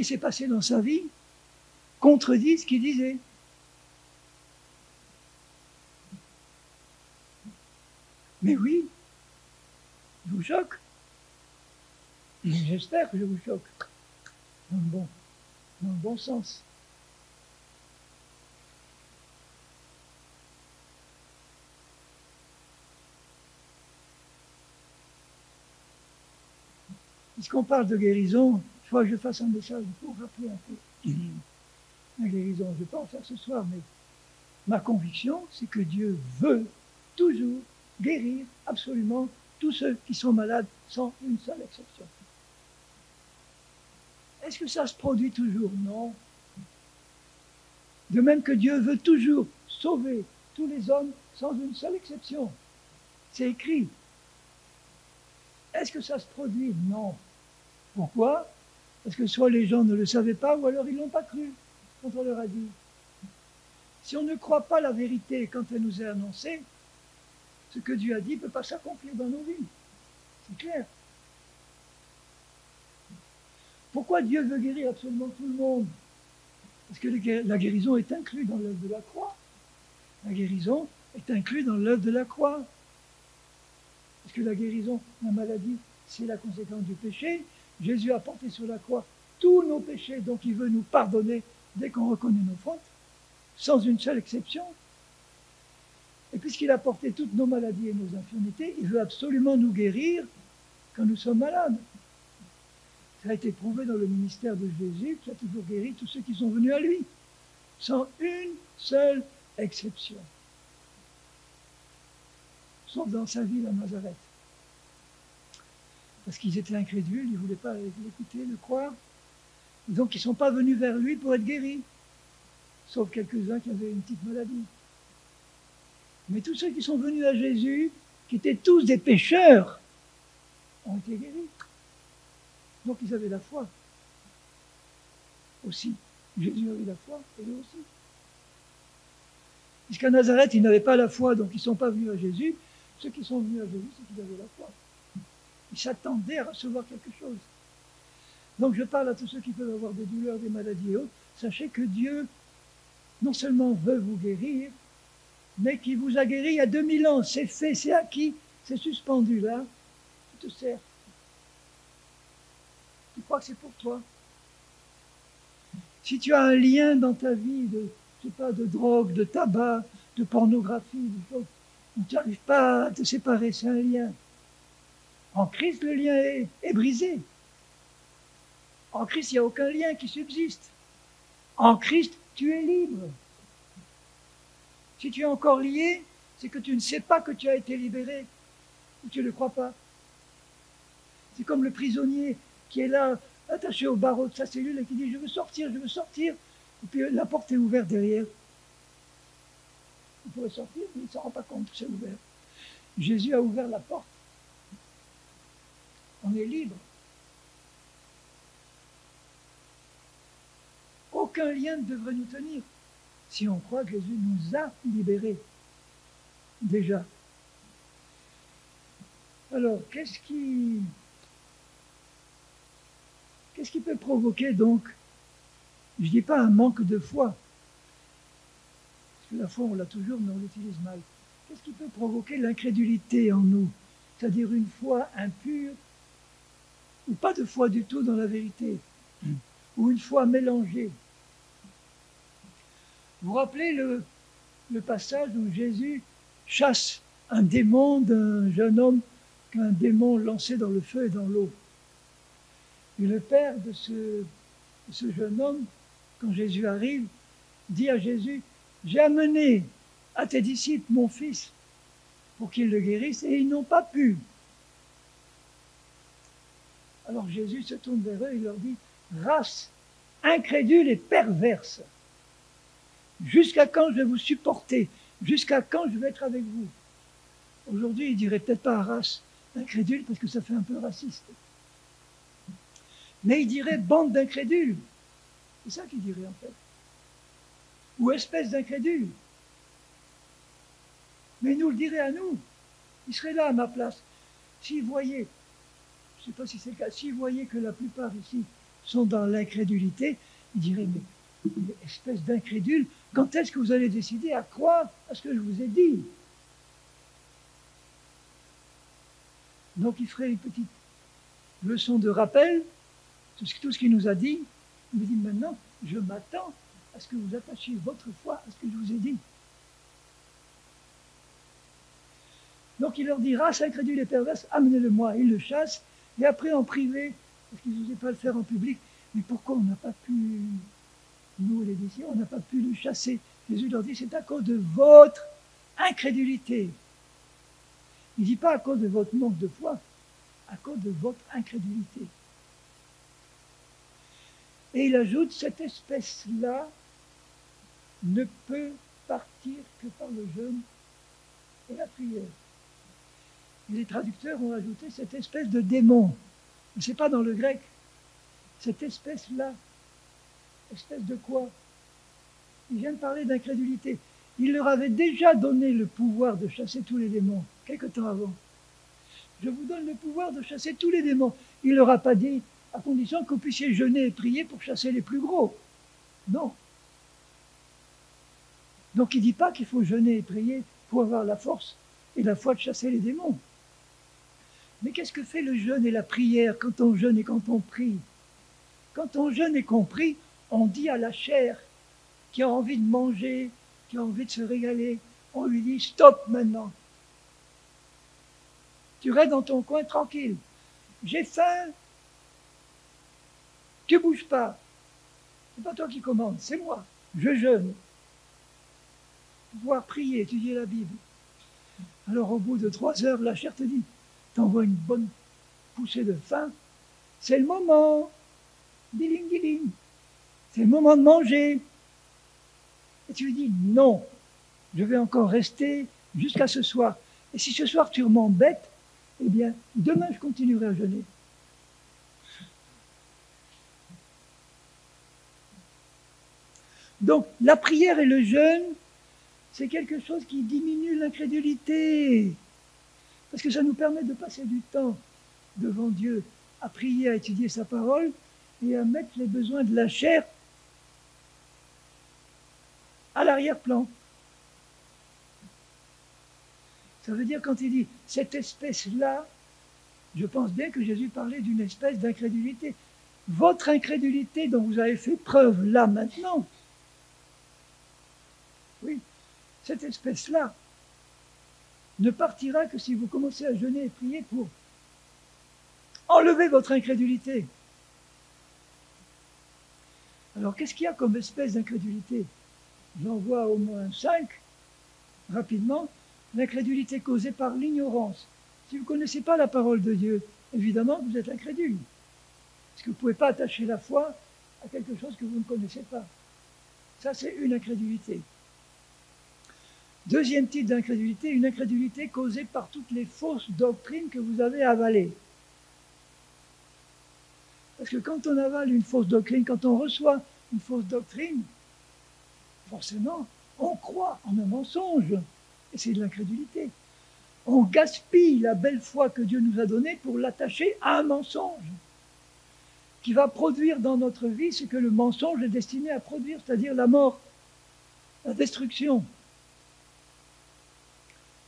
s'est passé dans sa vie contredit ce qu'il disait. Mais oui, je vous choque. J'espère que je vous choque. Dans le bon sens. Puisqu'on parle de guérison, il faut que je fasse un message pour rappeler un peu la guérison. Je ne vais pas en faire ce soir, mais ma conviction, c'est que Dieu veut toujours guérir absolument tous ceux qui sont malades, sans une seule exception. Est-ce que ça se produit toujours? Non. De même que Dieu veut toujours sauver tous les hommes sans une seule exception. C'est écrit. Est-ce que ça se produit? Non. Pourquoi? Parce que soit les gens ne le savaient pas, ou alors ils ne l'ont pas cru quand on leur a dit. Si on ne croit pas la vérité quand elle nous est annoncée, ce que Dieu a dit ne peut pas s'accomplir dans nos vies. C'est clair. Pourquoi Dieu veut guérir absolument tout le monde? Parce que la guérison est inclue dans l'œuvre de la croix. La guérison est inclue dans l'œuvre de la croix. Parce que la guérison, la maladie, c'est la conséquence du péché. Jésus a porté sur la croix tous nos péchés, donc il veut nous pardonner dès qu'on reconnaît nos fautes, sans une seule exception. Et puisqu'il a porté toutes nos maladies et nos infirmités, il veut absolument nous guérir quand nous sommes malades. Ça a été prouvé dans le ministère de Jésus qu'il a toujours guéri tous ceux qui sont venus à lui, sans une seule exception. Sauf dans sa ville à Nazareth. Parce qu'ils étaient incrédules, ils ne voulaient pas l'écouter, le croire. Et donc ils ne sont pas venus vers lui pour être guéris, sauf quelques-uns qui avaient une petite maladie. Mais tous ceux qui sont venus à Jésus, qui étaient tous des pécheurs, ont été guéris. Donc ils avaient la foi. Aussi. Jésus avait la foi, et eux aussi. Puisqu'à Nazareth, ils n'avaient pas la foi, donc ils ne sont pas venus à Jésus. Ceux qui sont venus à Jésus, c'est qu'ils avaient la foi. Ils s'attendaient à recevoir quelque chose. Donc je parle à tous ceux qui peuvent avoir des douleurs, des maladies et autres. Sachez que Dieu, non seulement veut vous guérir, mais qui vous a guéri il y a 2000 ans. C'est fait, c'est acquis, c'est suspendu là. Tu te sers. Tu crois que c'est pour toi. Si tu as un lien dans ta vie de, je sais pas, de drogue, de tabac, de pornographie, de choses, tu n'arrives pas à te séparer, c'est un lien. En Christ, le lien est brisé. En Christ, il n'y a aucun lien qui subsiste. En Christ, tu es libre. Si tu es encore lié, c'est que tu ne sais pas que tu as été libéré, ou tu ne le crois pas. C'est comme le prisonnier qui est là, attaché au barreau de sa cellule et qui dit « je veux sortir ». Et puis la porte est ouverte derrière. Il pourrait sortir, mais il ne s'en rend pas compte que c'est ouvert. Jésus a ouvert la porte. On est libre. Aucun lien ne devrait nous tenir si on croit que Jésus nous a libérés déjà. Alors, qu'est-ce qui peut provoquer donc, je ne dis pas un manque de foi, parce que la foi on l'a toujours mais on l'utilise mal. Qu'est-ce qui peut provoquer l'incrédulité en nous? C'est-à-dire une foi impure, ou pas de foi du tout dans la vérité, ou une foi mélangée. Vous vous rappelez le passage où Jésus chasse un démon d'un jeune homme qu'un démon lancé dans le feu et dans l'eau. Et le père de ce jeune homme, quand Jésus arrive, dit à Jésus, j'ai amené à tes disciples mon fils pour qu'ils le guérissent et ils n'ont pas pu. Alors Jésus se tourne vers eux et leur dit, race incrédule et perverse, jusqu'à quand je vais vous supporter? Jusqu'à quand je vais être avec vous? Aujourd'hui, il dirait peut-être pas race incrédule parce que ça fait un peu raciste. Mais il dirait bande d'incrédules. C'est ça qu'il dirait en fait. Ou espèce d'incrédules. Mais il nous le dirait à nous. Il serait là à ma place. S'il voyait, je ne sais pas si c'est le cas, s'il voyait que la plupart ici sont dans l'incrédulité, il dirait, mais espèce d'incrédule, quand est-ce que vous allez décider à croire à ce que je vous ai dit? Donc il ferait une petite leçon de rappel, tout ce qu'il nous a dit. Il me dit maintenant, je m'attends à ce que vous attachiez votre foi à ce que je vous ai dit. Donc il leur dit, race incrédule et perverse, amenez-le-moi. Il le chasse, et après en privé, parce qu'ils n'osaient pas le faire en public, mais pourquoi on n'a pas pu, nous les disciples, on n'a pas pu le chasser? Jésus leur dit, c'est à cause de votre incrédulité. Il ne dit pas à cause de votre manque de foi, à cause de votre incrédulité. Et il ajoute, cette espèce-là ne peut partir que par le jeûne et la prière. Et les traducteurs ont ajouté cette espèce de démon. Mais ce n'est pas dans le grec. Cette espèce-là, espèce de quoi? Il vient de parler d'incrédulité. Il leur avait déjà donné le pouvoir de chasser tous les démons, quelque temps avant. Je vous donne le pouvoir de chasser tous les démons. Il ne leur a pas dit, à condition que vous puissiez jeûner et prier pour chasser les plus gros. Non. Donc il ne dit pas qu'il faut jeûner et prier pour avoir la force et la foi de chasser les démons. Mais qu'est-ce que fait le jeûne et la prière quand on jeûne et quand on prie? Quand on jeûne et qu'on prie, on dit à la chair qui a envie de manger, qui a envie de se régaler, on lui dit stop maintenant. Tu restes dans ton coin tranquille. J'ai faim. Tu ne bouges pas. C'est pas toi qui commandes, c'est moi. Je jeûne. Pouvoir prier, étudier la Bible. Alors au bout de 3 heures, la chair te dit, t'envoies une bonne poussée de faim. C'est le moment. Diling, diling. C'est le moment de manger. Et tu lui dis, non, je vais encore rester jusqu'à ce soir. Et si ce soir tu m'embêtes, eh bien, demain je continuerai à jeûner. Donc, la prière et le jeûne, c'est quelque chose qui diminue l'incrédulité. Parce que ça nous permet de passer du temps devant Dieu, à prier, à étudier sa parole, et à mettre les besoins de la chair à l'arrière-plan. Ça veut dire quand il dit cette espèce-là, je pense bien que Jésus parlait d'une espèce d'incrédulité. Votre incrédulité dont vous avez fait preuve là maintenant, oui, cette espèce-là ne partira que si vous commencez à jeûner et prier pour enlever votre incrédulité. Alors qu'est-ce qu'il y a comme espèce d'incrédulité? J'en vois au moins 5, rapidement. L'incrédulité causée par l'ignorance. Si vous ne connaissez pas la parole de Dieu, évidemment vous êtes incrédule. Parce que vous ne pouvez pas attacher la foi à quelque chose que vous ne connaissez pas. Ça, c'est une incrédulité. Deuxième type d'incrédulité, une incrédulité causée par toutes les fausses doctrines que vous avez avalées. Parce que quand on avale une fausse doctrine, quand on reçoit une fausse doctrine, forcément, on croit en un mensonge. Et c'est de l'incrédulité. On gaspille la belle foi que Dieu nous a donnée pour l'attacher à un mensonge qui va produire dans notre vie ce que le mensonge est destiné à produire, c'est-à-dire la mort, la destruction.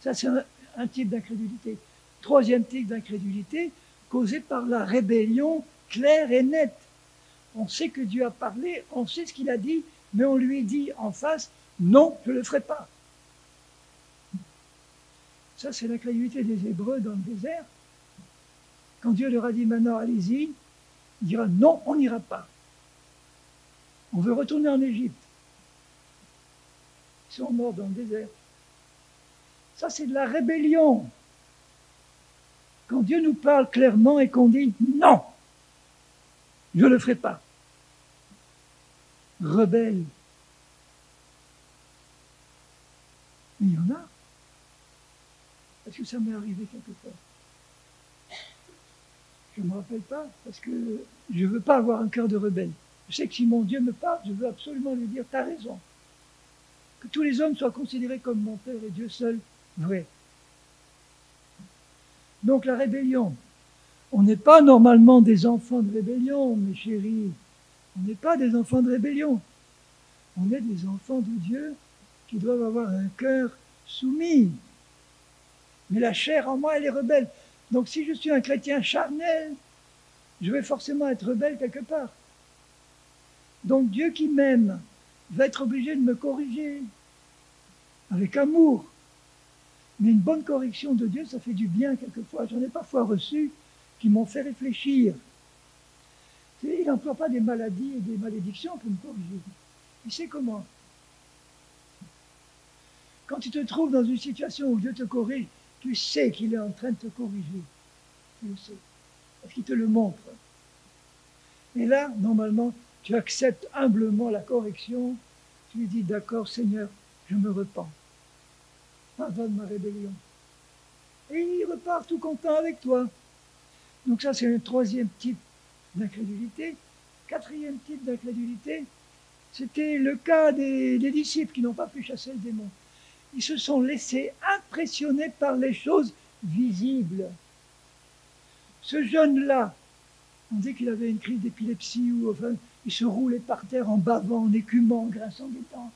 Ça, c'est un type d'incrédulité. Troisième type d'incrédulité, causé par la rébellion claire et nette. On sait que Dieu a parlé, on sait ce qu'il a dit, mais on lui dit en face, non, je ne le ferai pas. Ça, c'est l'incrédulité des Hébreux dans le désert. Quand Dieu leur a dit maintenant, allez-y, il dira non, on n'ira pas. On veut retourner en Égypte. Ils sont morts dans le désert. Ça, c'est de la rébellion. Quand Dieu nous parle clairement et qu'on dit non, je ne le ferai pas. Rebelle. Mais il y en a. Parce que ça m'est arrivé quelquefois. Je ne me rappelle pas, parce que je ne veux pas avoir un cœur de rebelle. Je sais que si mon Dieu me parle, je veux absolument lui dire, t'as raison. Que tous les hommes soient considérés comme mon Père et Dieu seul vrai. Donc la rébellion. On n'est pas normalement des enfants de rébellion, mes chéris. On n'est pas des enfants de rébellion. On est des enfants de Dieu qui doivent avoir un cœur soumis. Mais la chair en moi, elle est rebelle. Donc si je suis un chrétien charnel, je vais forcément être rebelle quelque part. Donc Dieu qui m'aime va être obligé de me corriger avec amour. Mais une bonne correction de Dieu, ça fait du bien quelquefois. J'en ai parfois reçu qui m'ont fait réfléchir. Il n'emploie pas des maladies et des malédictions pour me corriger. Il sait comment. Quand tu te trouves dans une situation où Dieu te corrige, tu sais qu'il est en train de te corriger. Tu le sais. Parce qu'il te le montre. Et là, normalement, tu acceptes humblement la correction. Tu lui dis, d'accord Seigneur, je me repens. Pardonne ma rébellion. Et il repart tout content avec toi. Donc ça, c'est le troisième type d'incrédulité. Quatrième type d'incrédulité, c'était le cas des disciples qui n'ont pas pu chasser le démon. Ils se sont laissés impressionner par les choses visibles. Ce jeune-là, on dit qu'il avait une crise d'épilepsie, ou enfin, il se roulait par terre en bavant, en écumant, en grinçant des dents.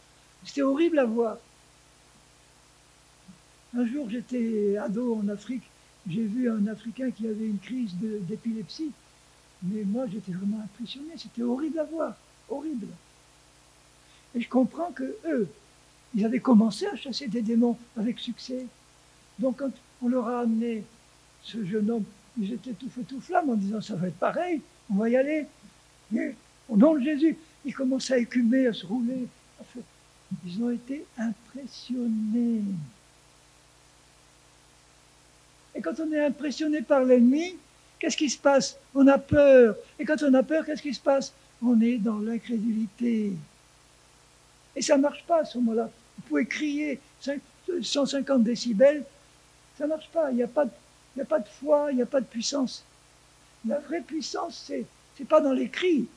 C'était horrible à voir. Un jour, j'étais ado en Afrique, j'ai vu un Africain qui avait une crise d'épilepsie, mais moi, j'étais vraiment impressionné. C'était horrible à voir, horrible. Et je comprends que eux, ils avaient commencé à chasser des démons avec succès. Donc, quand on leur a amené ce jeune homme, ils étaient tout feu tout flamme en disant ça va être pareil, on va y aller. Mais au nom de Jésus, ils commençaient à écumer, à se rouler. Ils ont été impressionnés. Et quand on est impressionné par l'ennemi, qu'est-ce qui se passe? On a peur. Et quand on a peur, qu'est-ce qui se passe? On est dans l'incrédulité. Et ça ne marche pas à ce moment-là. Vous pouvez crier 150 décibels, ça ne marche pas. Il n'y a pas de foi, il n'y a pas de puissance. La vraie puissance, c'est pas dans les cris.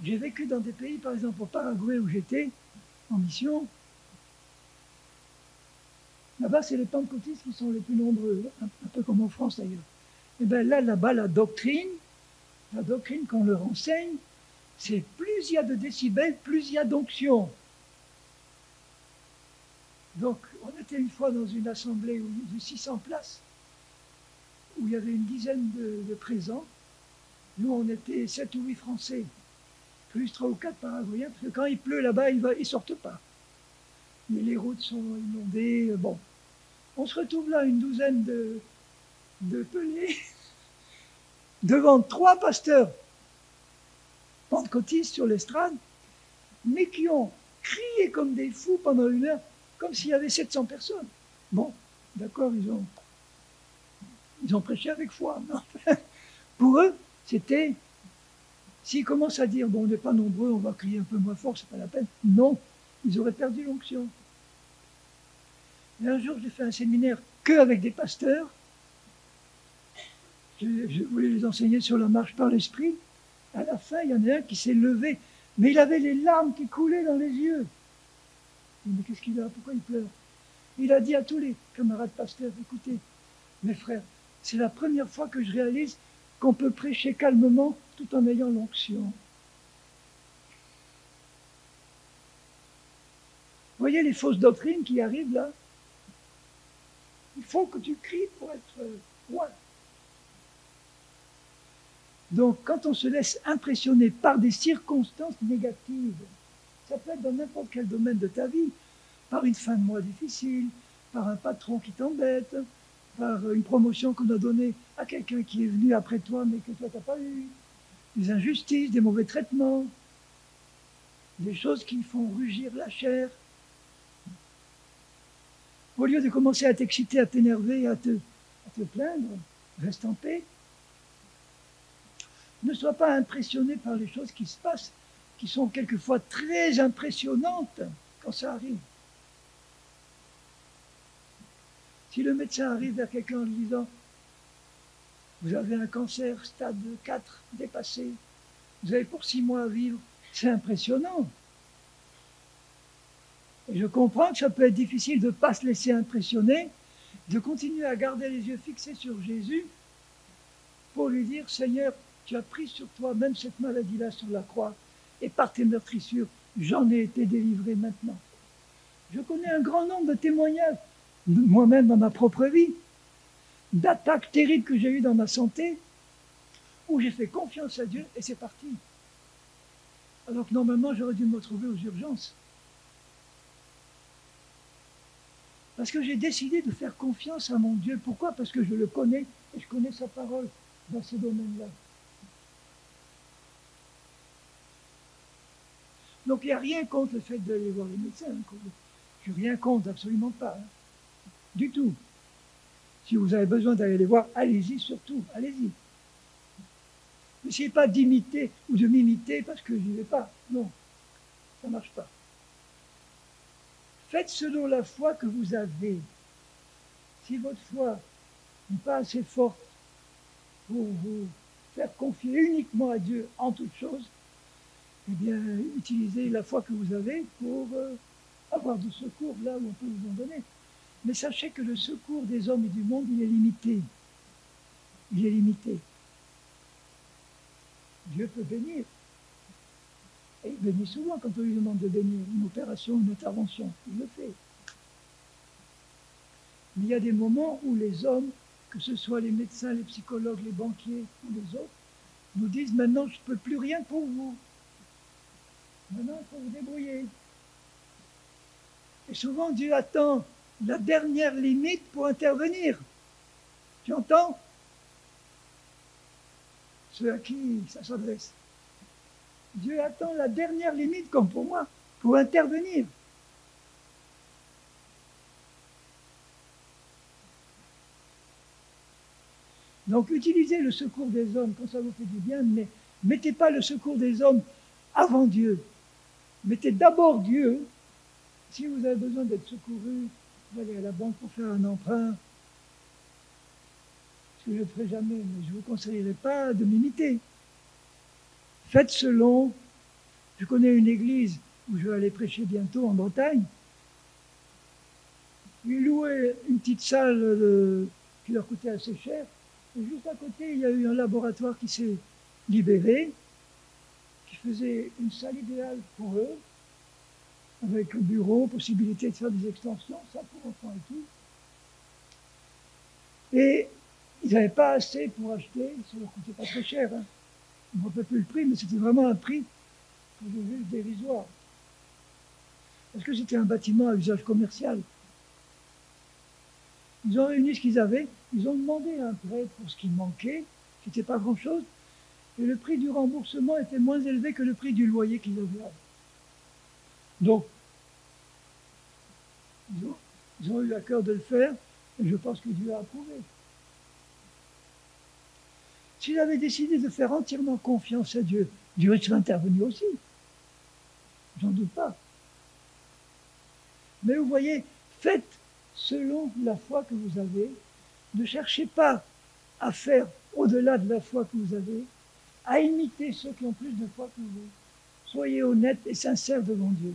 J'ai vécu dans des pays, par exemple au Paraguay où j'étais, en mission. Là-bas, c'est les pentecôtistes qui sont les plus nombreux, un peu comme en France d'ailleurs. Et bien là-bas, la doctrine qu'on leur enseigne, c'est plus il y a de décibels, plus il y a d'onction. Donc, on était une fois dans une assemblée où il y avait 600 places, où il y avait une dizaine de présents. Nous, on était 7 ou 8 Français, plus 3 ou 4 Paraguayens, parce que quand il pleut là-bas, ils ne sortent pas. Mais les routes sont inondées, bon. On se retrouve là, une douzaine de pelés, devant 3 pasteurs pentecôtistes sur l'estrade, mais qui ont crié comme des fous pendant 1 heure, comme s'il y avait 700 personnes. Bon, d'accord, ils ont prêché avec foi. Non. Pour eux, c'était, s'ils commencent à dire, bon, on n'est pas nombreux, on va crier un peu moins fort, c'est pas la peine. Non, ils auraient perdu l'onction. Et un jour, j'ai fait un séminaire qu'avec des pasteurs. Je voulais les enseigner sur la marche par l'esprit. À la fin, il y en a un qui s'est levé, mais il avait les larmes qui coulaient dans les yeux. Mais qu'est-ce qu'il a? Pourquoi il pleure? Il a dit à tous les camarades pasteurs, écoutez, mes frères, c'est la première fois que je réalise qu'on peut prêcher calmement tout en ayant l'onction. Vous voyez les fausses doctrines qui arrivent là? Il faut que tu cries pour être roi. Donc, quand on se laisse impressionner par des circonstances négatives, ça peut être dans n'importe quel domaine de ta vie, par une fin de mois difficile, par un patron qui t'embête, par une promotion qu'on a donnée à quelqu'un qui est venu après toi mais que toi tu n'as pas eu, des injustices, des mauvais traitements, des choses qui font rugir la chair. Au lieu de commencer à t'exciter, à t'énerver, à te plaindre, reste en paix. Ne sois pas impressionné par les choses qui se passent, qui sont quelquefois très impressionnantes quand ça arrive. Si le médecin arrive vers quelqu'un en lui disant « Vous avez un cancer stade 4 dépassé, vous avez pour 6 mois à vivre », c'est impressionnant. Et je comprends que ça peut être difficile de ne pas se laisser impressionner, de continuer à garder les yeux fixés sur Jésus pour lui dire « Seigneur, tu as pris sur toi même cette maladie-là sur la croix, et par tes meurtrissures, j'en ai été délivré maintenant. » Je connais un grand nombre de témoignages, moi-même dans ma propre vie, d'attaques terribles que j'ai eues dans ma santé, où j'ai fait confiance à Dieu et c'est parti. Alors que normalement, j'aurais dû me retrouver aux urgences. Parce que j'ai décidé de faire confiance à mon Dieu. Pourquoi? Parce que je le connais et je connais sa parole dans ce domaine-là. Donc il n'y a rien contre le fait d'aller voir les médecins. Je n'ai rien contre, absolument pas. Du tout. Si vous avez besoin d'aller les voir, allez-y surtout, allez-y. N'essayez pas d'imiter ou de m'imiter parce que je n'y vais pas. Non, ça ne marche pas. Faites selon la foi que vous avez. Si votre foi n'est pas assez forte pour vous faire confier uniquement à Dieu en toutes choses, eh bien, utilisez la foi que vous avez pour avoir du secours là où on peut vous en donner. Mais sachez que le secours des hommes et du monde, il est limité. Il est limité. Dieu peut bénir. Et il bénit souvent quand on lui demande de bénir une opération, une intervention. Il le fait. Mais il y a des moments où les hommes, que ce soit les médecins, les psychologues, les banquiers ou les autres, nous disent maintenant je ne peux plus rien pour vous. Maintenant il faut vous débrouiller. Et souvent Dieu attend la dernière limite pour intervenir. Tu entends? Ceux à qui ça s'adresse. Dieu attend la dernière limite, comme pour moi, pour intervenir. Donc utilisez le secours des hommes quand ça vous fait du bien, mais mettez pas le secours des hommes avant Dieu. Mettez d'abord Dieu. Si vous avez besoin d'être secouru, vous allez à la banque pour faire un emprunt. Ce que je ne ferai jamais, mais je ne vous conseillerais pas de m'imiter. Faites selon. Je connais une église où je vais aller prêcher bientôt en Bretagne. Ils louaient une petite salle qui leur coûtait assez cher. Et juste à côté, il y a eu un laboratoire qui s'est libéré, qui faisait une salle idéale pour eux, avec un bureau, possibilité de faire des extensions, ça pour enfants et tout. Et ils n'avaient pas assez pour acheter, ça leur coûtait pas très cher. Hein. Je ne me rappelle plus le prix, mais c'était vraiment un prix juste dérisoire. Parce que c'était un bâtiment à usage commercial. Ils ont réuni ce qu'ils avaient, ils ont demandé un prêt pour ce qui manquait, qui n'était pas grand-chose, et le prix du remboursement était moins élevé que le prix du loyer qu'ils avaient. Donc, ils ont eu à cœur de le faire, et je pense que Dieu a approuvé. S'il avait décidé de faire entièrement confiance à Dieu, Dieu serait intervenu aussi. J'en doute pas. Mais vous voyez, faites selon la foi que vous avez. Ne cherchez pas à faire au-delà de la foi que vous avez, à imiter ceux qui ont plus de foi que vous. Soyez honnêtes et sincères devant Dieu.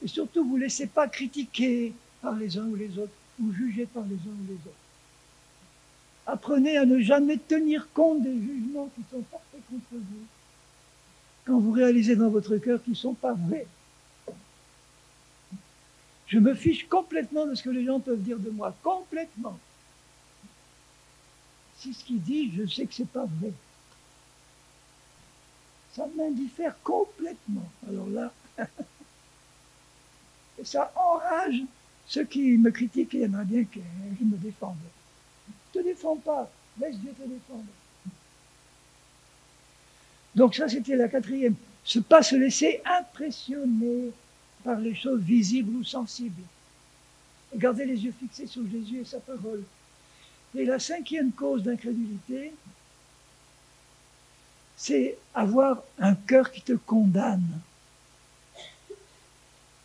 Et surtout, ne vous laissez pas critiquer par les uns ou les autres, ou juger par les uns ou les autres. Apprenez à ne jamais tenir compte des jugements qui sont portés contre vous, quand vous réalisez dans votre cœur qu'ils ne sont pas vrais. Je me fiche complètement de ce que les gens peuvent dire de moi, complètement. Si ce qu'ils disent, je sais que ce n'est pas vrai. Ça m'indiffère complètement. Alors là, et ça enrage Ceux qui me critiquent, ils aimeraient bien qu'ils me défendent. Ne te défends pas, laisse Dieu te défendre. Donc ça, c'était la quatrième. Pas se laisser impressionner par les choses visibles ou sensibles. Et garder les yeux fixés sur Jésus et sa parole. Et la cinquième cause d'incrédulité, c'est avoir un cœur qui te condamne.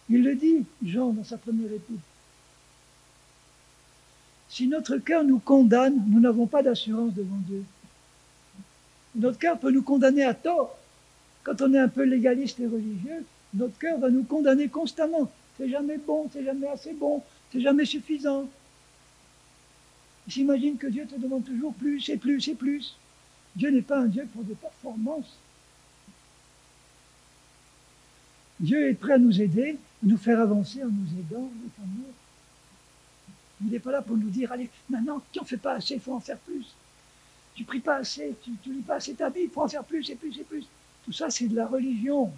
Il le dit, Jean, dans sa première épître. Si notre cœur nous condamne, nous n'avons pas d'assurance devant Dieu. Notre cœur peut nous condamner à tort. Quand on est un peu légaliste et religieux, notre cœur va nous condamner constamment. C'est jamais bon, c'est jamais assez bon, c'est jamais suffisant. Il s'imagine que Dieu te demande toujours plus et plus et plus. Dieu n'est pas un Dieu pour des performances. Dieu est prêt à nous aider, à nous faire avancer en nous aidant avec amour. Il n'est pas là pour nous dire, allez, maintenant, tu n'en fais pas assez, il faut en faire plus. Tu pries pas assez, tu lis pas assez ta Bible, il faut en faire plus et plus et plus. Tout ça, c'est de la religion.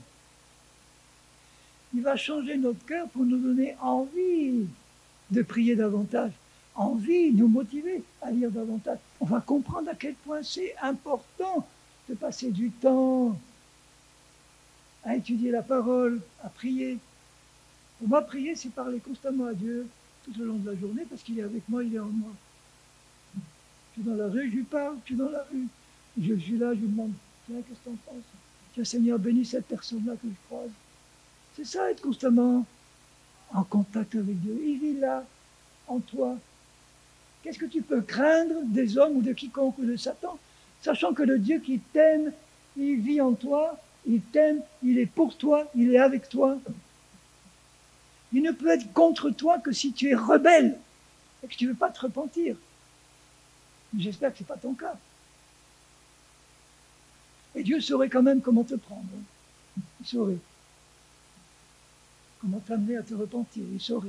Il va changer notre cœur pour nous donner envie de prier davantage, envie, nous motiver à lire davantage. On va comprendre à quel point c'est important de passer du temps à étudier la parole, à prier. Pour moi, prier, c'est parler constamment à Dieu tout au long de la journée parce qu'il est avec moi, il est en moi. Je suis dans la rue, je lui parle, je suis dans la rue. Je suis là, je lui demande, tiens, qu'est-ce que tu en penses? Tiens, Seigneur, bénis cette personne-là que je croise. C'est ça, être constamment en contact avec Dieu. Il vit là, en toi. Qu'est-ce que tu peux craindre des hommes ou de quiconque ou de Satan, sachant que le Dieu qui t'aime, il vit en toi, il t'aime, il est pour toi, il est avec toi. Il ne peut être contre toi que si tu es rebelle et que tu ne veux pas te repentir. J'espère que ce n'est pas ton cas. Et Dieu saurait quand même comment te prendre. Il saurait. Comment t'amener à te repentir, il saurait.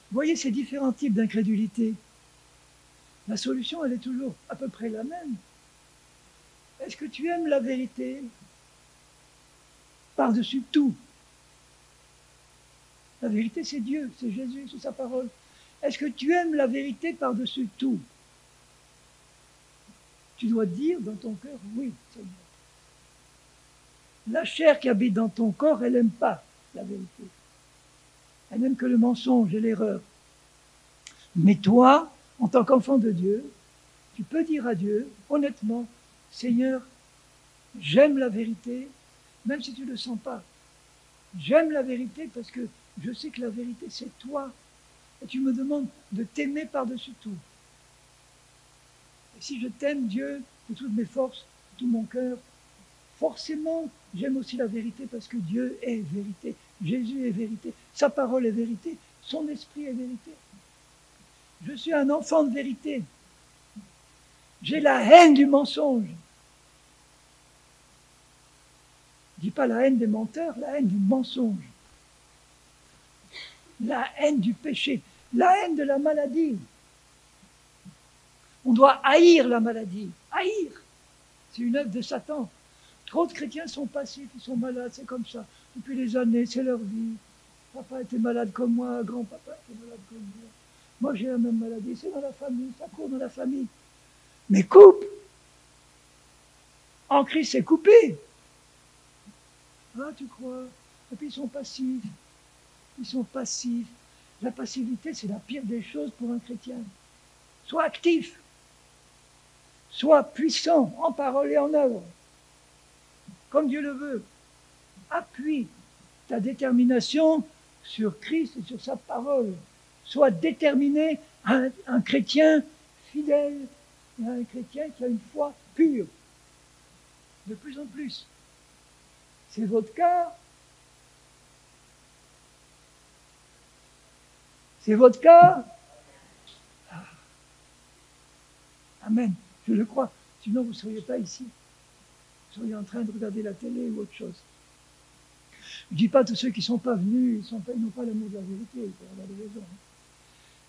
Vous voyez ces différents types d'incrédulité. La solution, elle est toujours à peu près la même. Est-ce que tu aimes la vérité par-dessus tout? La vérité, c'est Dieu, c'est Jésus, c'est sa parole. Est-ce que tu aimes la vérité par-dessus tout? Tu dois dire dans ton cœur, oui, Seigneur. La chair qui habite dans ton corps, elle n'aime pas la vérité. Elle n'aime que le mensonge et l'erreur. Mais toi, en tant qu'enfant de Dieu, tu peux dire à Dieu, honnêtement, Seigneur, j'aime la vérité, même si tu ne le sens pas. J'aime la vérité parce que je sais que la vérité, c'est toi. Et tu me demandes de t'aimer par-dessus tout. Et si je t'aime, Dieu, de toutes mes forces, de tout mon cœur, forcément, j'aime aussi la vérité parce que Dieu est vérité. Jésus est vérité. Sa parole est vérité. Son esprit est vérité. Je suis un enfant de vérité. J'ai la haine du mensonge. Je ne dis pas la haine des menteurs, la haine du mensonge. La haine du péché. La haine de la maladie. On doit haïr la maladie. Haïr. C'est une œuvre de Satan. Trop de chrétiens sont passifs, ils sont malades, c'est comme ça. Depuis des années, c'est leur vie. Papa était malade comme moi, grand-papa était malade comme moi. Moi, j'ai la même maladie, c'est dans la famille, ça court dans la famille. Mais coupe! En Christ, c'est coupé. Ah, tu crois? Et puis ils sont passifs. Ils sont passifs. La passivité, c'est la pire des choses pour un chrétien. Sois actif. Sois puissant en parole et en œuvre. Comme Dieu le veut. Appuie ta détermination sur Christ et sur sa parole. Sois déterminé à un chrétien fidèle et à un chrétien qui a une foi pure. De plus en plus. C'est votre cas. C'est votre cas. Amen. Je le crois. Sinon, vous ne seriez pas ici. Vous seriez en train de regarder la télé ou autre chose. Je ne dis pas tous ceux qui ne sont pas venus, ils n'ont pas l'amour de la vérité, il faut avoir des raisons.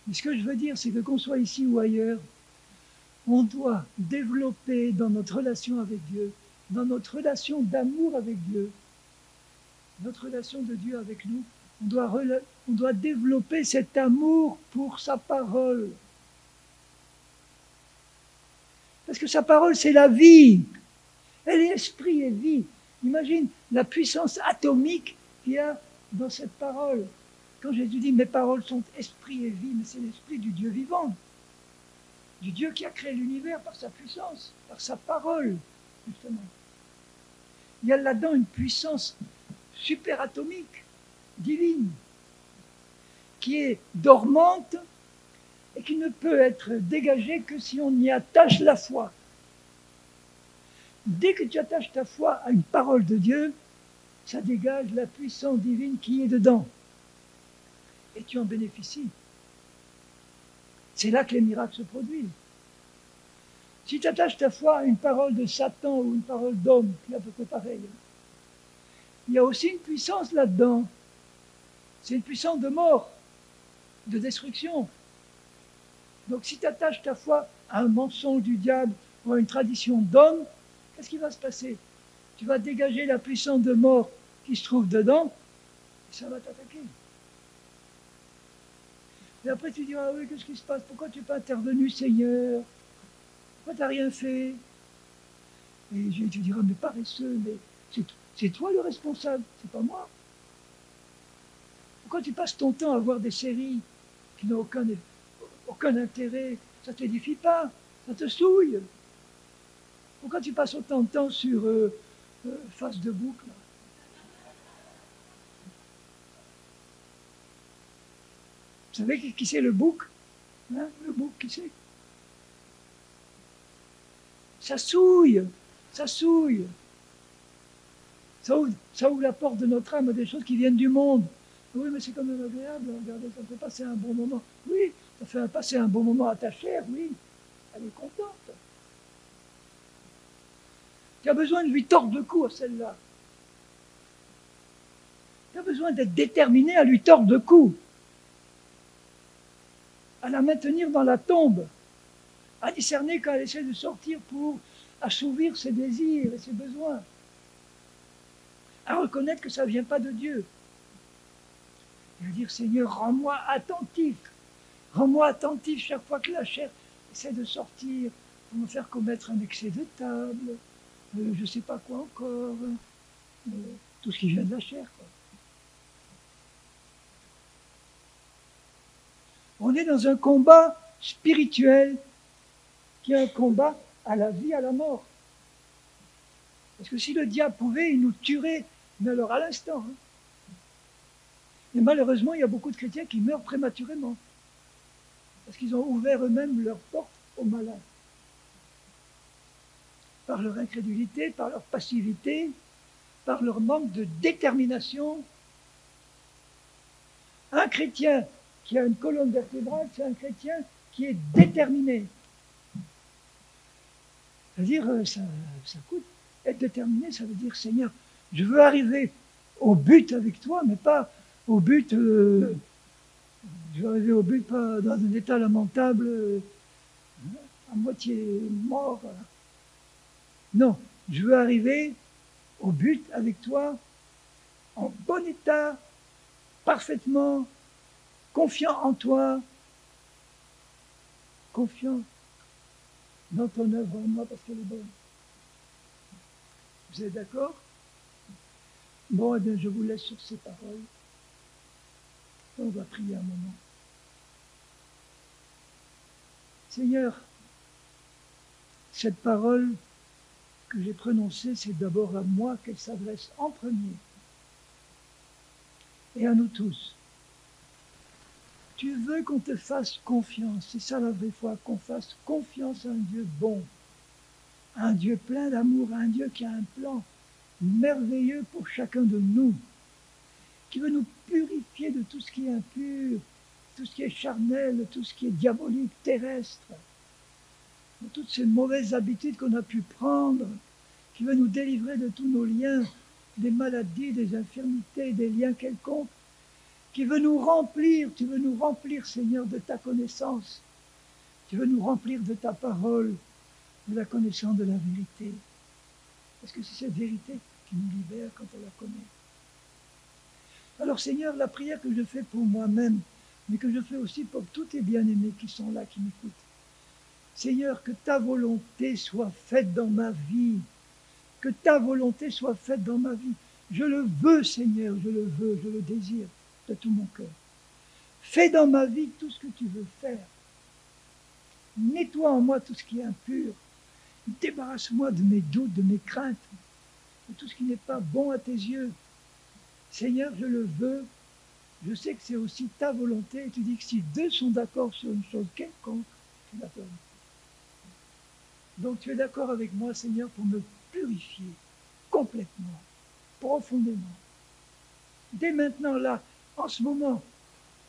Mais ce que je veux dire, c'est que qu'on soit ici ou ailleurs, on doit développer dans notre relation avec Dieu, dans notre relation d'amour avec Dieu, notre relation de Dieu avec nous, On doit développer cet amour pour sa parole. Parce que sa parole, c'est la vie. Elle est esprit et vie. Imagine la puissance atomique qu'il y a dans cette parole. Quand Jésus dit « mes paroles sont esprit et vie », mais c'est l'esprit du Dieu vivant. Du Dieu qui a créé l'univers par sa puissance, par sa parole, justement. Il y a là-dedans une puissance superatomique, divine, qui est dormante et qui ne peut être dégagée que si on y attache la foi. Dès que tu attaches ta foi à une parole de Dieu, ça dégage la puissance divine qui est dedans. Et tu en bénéficies. C'est là que les miracles se produisent. Si tu attaches ta foi à une parole de Satan ou une parole d'homme, qui est à peu près pareil, il y a aussi une puissance là-dedans. C'est une puissance de mort, de destruction. Donc si tu attaches ta foi à un mensonge du diable ou à une tradition d'homme, qu'est-ce qui va se passer? Tu vas dégager la puissance de mort qui se trouve dedans, et ça va t'attaquer. Et après tu diras, ah oui, qu'est-ce qui se passe? Pourquoi tu n'es pas intervenu, Seigneur? Pourquoi tu n'as rien fait? Et tu diras, mais paresseux, mais c'est toi le responsable, c'est pas moi. Pourquoi tu passes ton temps à voir des séries qui n'ont aucun intérêt? Ça ne t'édifie pas, ça te souille. Pourquoi tu passes autant de temps sur Face de boucle? Vous savez qui c'est le bouc? Hein, le bouc, qui c'est? Ça souille, ça souille. Ça ouvre la porte de notre âme à des choses qui viennent du monde. Oui, mais c'est quand même agréable, regardez, ça me fait passer un bon moment. Oui, ça fait passer un bon moment à ta chair, oui, elle est contente. Tu as besoin de lui tordre le cou à celle-là. Tu as besoin d'être déterminé à lui tordre le cou, à la maintenir dans la tombe, à discerner quand elle essaie de sortir pour assouvir ses désirs et ses besoins, à reconnaître que ça ne vient pas de Dieu. Et à dire, Seigneur, rends-moi attentif chaque fois que la chair essaie de sortir pour me faire commettre un excès de table, je ne sais pas quoi encore, tout ce qui vient de la chair, quoi. On est dans un combat spirituel qui est un combat à la vie, à la mort. Parce que si le diable pouvait, il nous tuerait, mais alors à l'instant. Hein. Et malheureusement, il y a beaucoup de chrétiens qui meurent prématurément. Parce qu'ils ont ouvert eux-mêmes leur porte au malin. Par leur incrédulité, par leur passivité, par leur manque de détermination. Un chrétien qui a une colonne vertébrale, c'est un chrétien qui est déterminé. C'est-à-dire, ça coûte. Être déterminé, ça veut dire, Seigneur, je veux arriver au but avec toi, mais pas au but, je veux arriver au but pas dans un état lamentable, à moitié mort. Non, je veux arriver au but avec toi, en bon état, parfaitement, confiant en toi, confiant dans ton œuvre en moi parce qu'elle est bonne. Vous êtes d'accord? Bon, eh bien, je vous laisse sur ces paroles. On va prier un moment. Seigneur, cette parole que j'ai prononcée, c'est d'abord à moi qu'elle s'adresse en premier. Et à nous tous. Tu veux qu'on te fasse confiance, c'est ça la vraie foi, qu'on fasse confiance à un Dieu bon, à un Dieu plein d'amour, à un Dieu qui a un plan merveilleux pour chacun de nous, qui veut nous purifier de tout ce qui est impur, tout ce qui est charnel, tout ce qui est diabolique, terrestre, de toutes ces mauvaises habitudes qu'on a pu prendre, qui veut nous délivrer de tous nos liens, des maladies, des infirmités, des liens quelconques, qui veut nous remplir, tu veux nous remplir, Seigneur, de ta connaissance, tu veux nous remplir de ta parole, de la connaissance de la vérité. Parce que c'est cette vérité qui nous libère quand on la connaît. Alors Seigneur, la prière que je fais pour moi-même, mais que je fais aussi pour tous tes bien-aimés qui sont là, qui m'écoutent. Seigneur, que ta volonté soit faite dans ma vie. Que ta volonté soit faite dans ma vie. Je le veux, Seigneur, je le veux, je le désire de tout mon cœur. Fais dans ma vie tout ce que tu veux faire. Nettoie en moi tout ce qui est impur. Débarrasse-moi de mes doutes, de mes craintes, de tout ce qui n'est pas bon à tes yeux. Seigneur, je le veux. Je sais que c'est aussi ta volonté. Et tu dis que si deux sont d'accord sur une chose quelconque, tu la donnes. Donc tu es d'accord avec moi, Seigneur, pour me purifier complètement, profondément. Dès maintenant, là, en ce moment,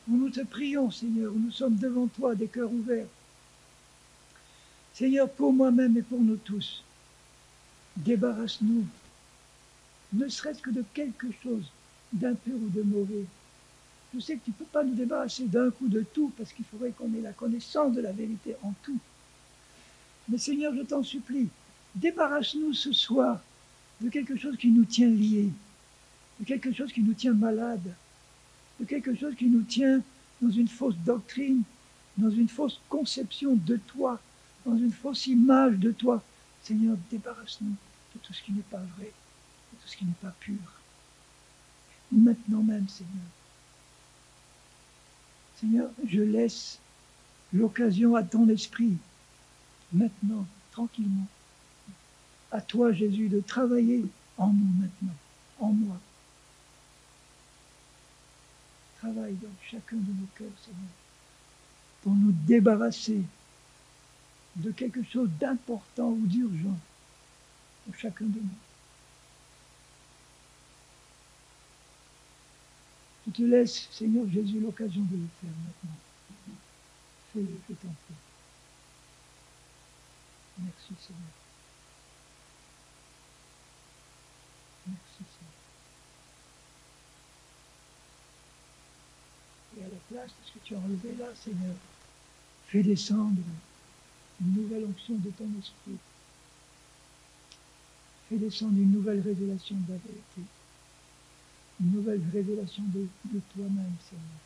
où nous te prions, Seigneur, où nous sommes devant toi, des cœurs ouverts. Seigneur, pour moi-même et pour nous tous, débarrasse-nous, ne serait-ce que de quelque chose d'impur ou de mauvais. Je sais que tu ne peux pas nous débarrasser d'un coup de tout, parce qu'il faudrait qu'on ait la connaissance de la vérité en tout. Mais Seigneur, je t'en supplie, débarrasse-nous ce soir de quelque chose qui nous tient liés, de quelque chose qui nous tient malades, de quelque chose qui nous tient dans une fausse doctrine, dans une fausse conception de toi, dans une fausse image de toi. Seigneur, débarrasse-nous de tout ce qui n'est pas vrai, de tout ce qui n'est pas pur. Maintenant même, Seigneur. Seigneur, je laisse l'occasion à ton esprit, maintenant, tranquillement. À toi, Jésus, de travailler en nous maintenant, en moi. Travaille dans chacun de nos cœurs, Seigneur, pour nous débarrasser de quelque chose d'important ou d'urgent pour chacun de nous. Je te laisse, Seigneur Jésus, l'occasion de le faire maintenant. Fais-le, je t'en prie. Merci, Seigneur. Merci, Seigneur. Et à la place de ce que tu as enlevé là, Seigneur, fais descendre une nouvelle onction de ton esprit. Fais descendre une nouvelle révélation de la vérité. Une nouvelle révélation de toi-même, Seigneur.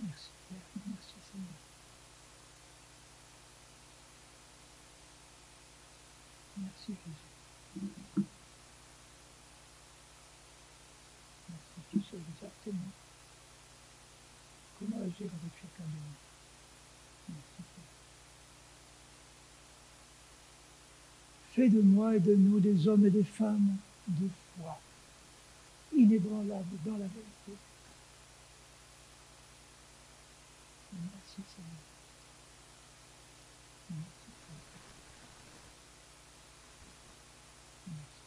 Merci, Père. Merci, Seigneur. Merci, Jésus. Merci, tu sais exactement comment agir avec chacun de nous. Merci, Père. Fais de moi et de nous des hommes et des femmes de foi, inébranlables dans la vérité. Merci, Seigneur. Merci, Père. Merci,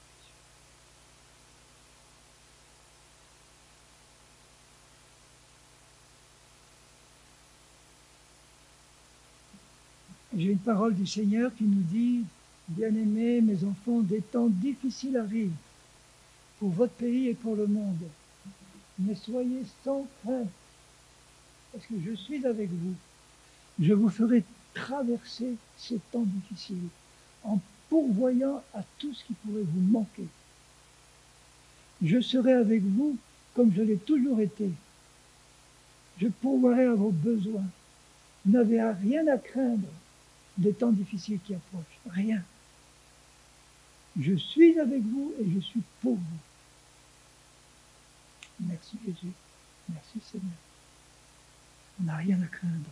Jésus. J'ai une parole du Seigneur qui nous dit: bien-aimés, mes enfants, des temps difficiles arrivent pour votre pays et pour le monde. Mais soyez sans crainte, parce que je suis avec vous. Je vous ferai traverser ces temps difficiles en pourvoyant à tout ce qui pourrait vous manquer. Je serai avec vous comme je l'ai toujours été. Je pourvoirai à vos besoins. Vous n'avez rien à craindre des temps difficiles qui approchent. Rien. Je suis avec vous et je suis pour vous. Merci Jésus. Merci Seigneur. On n'a rien à craindre.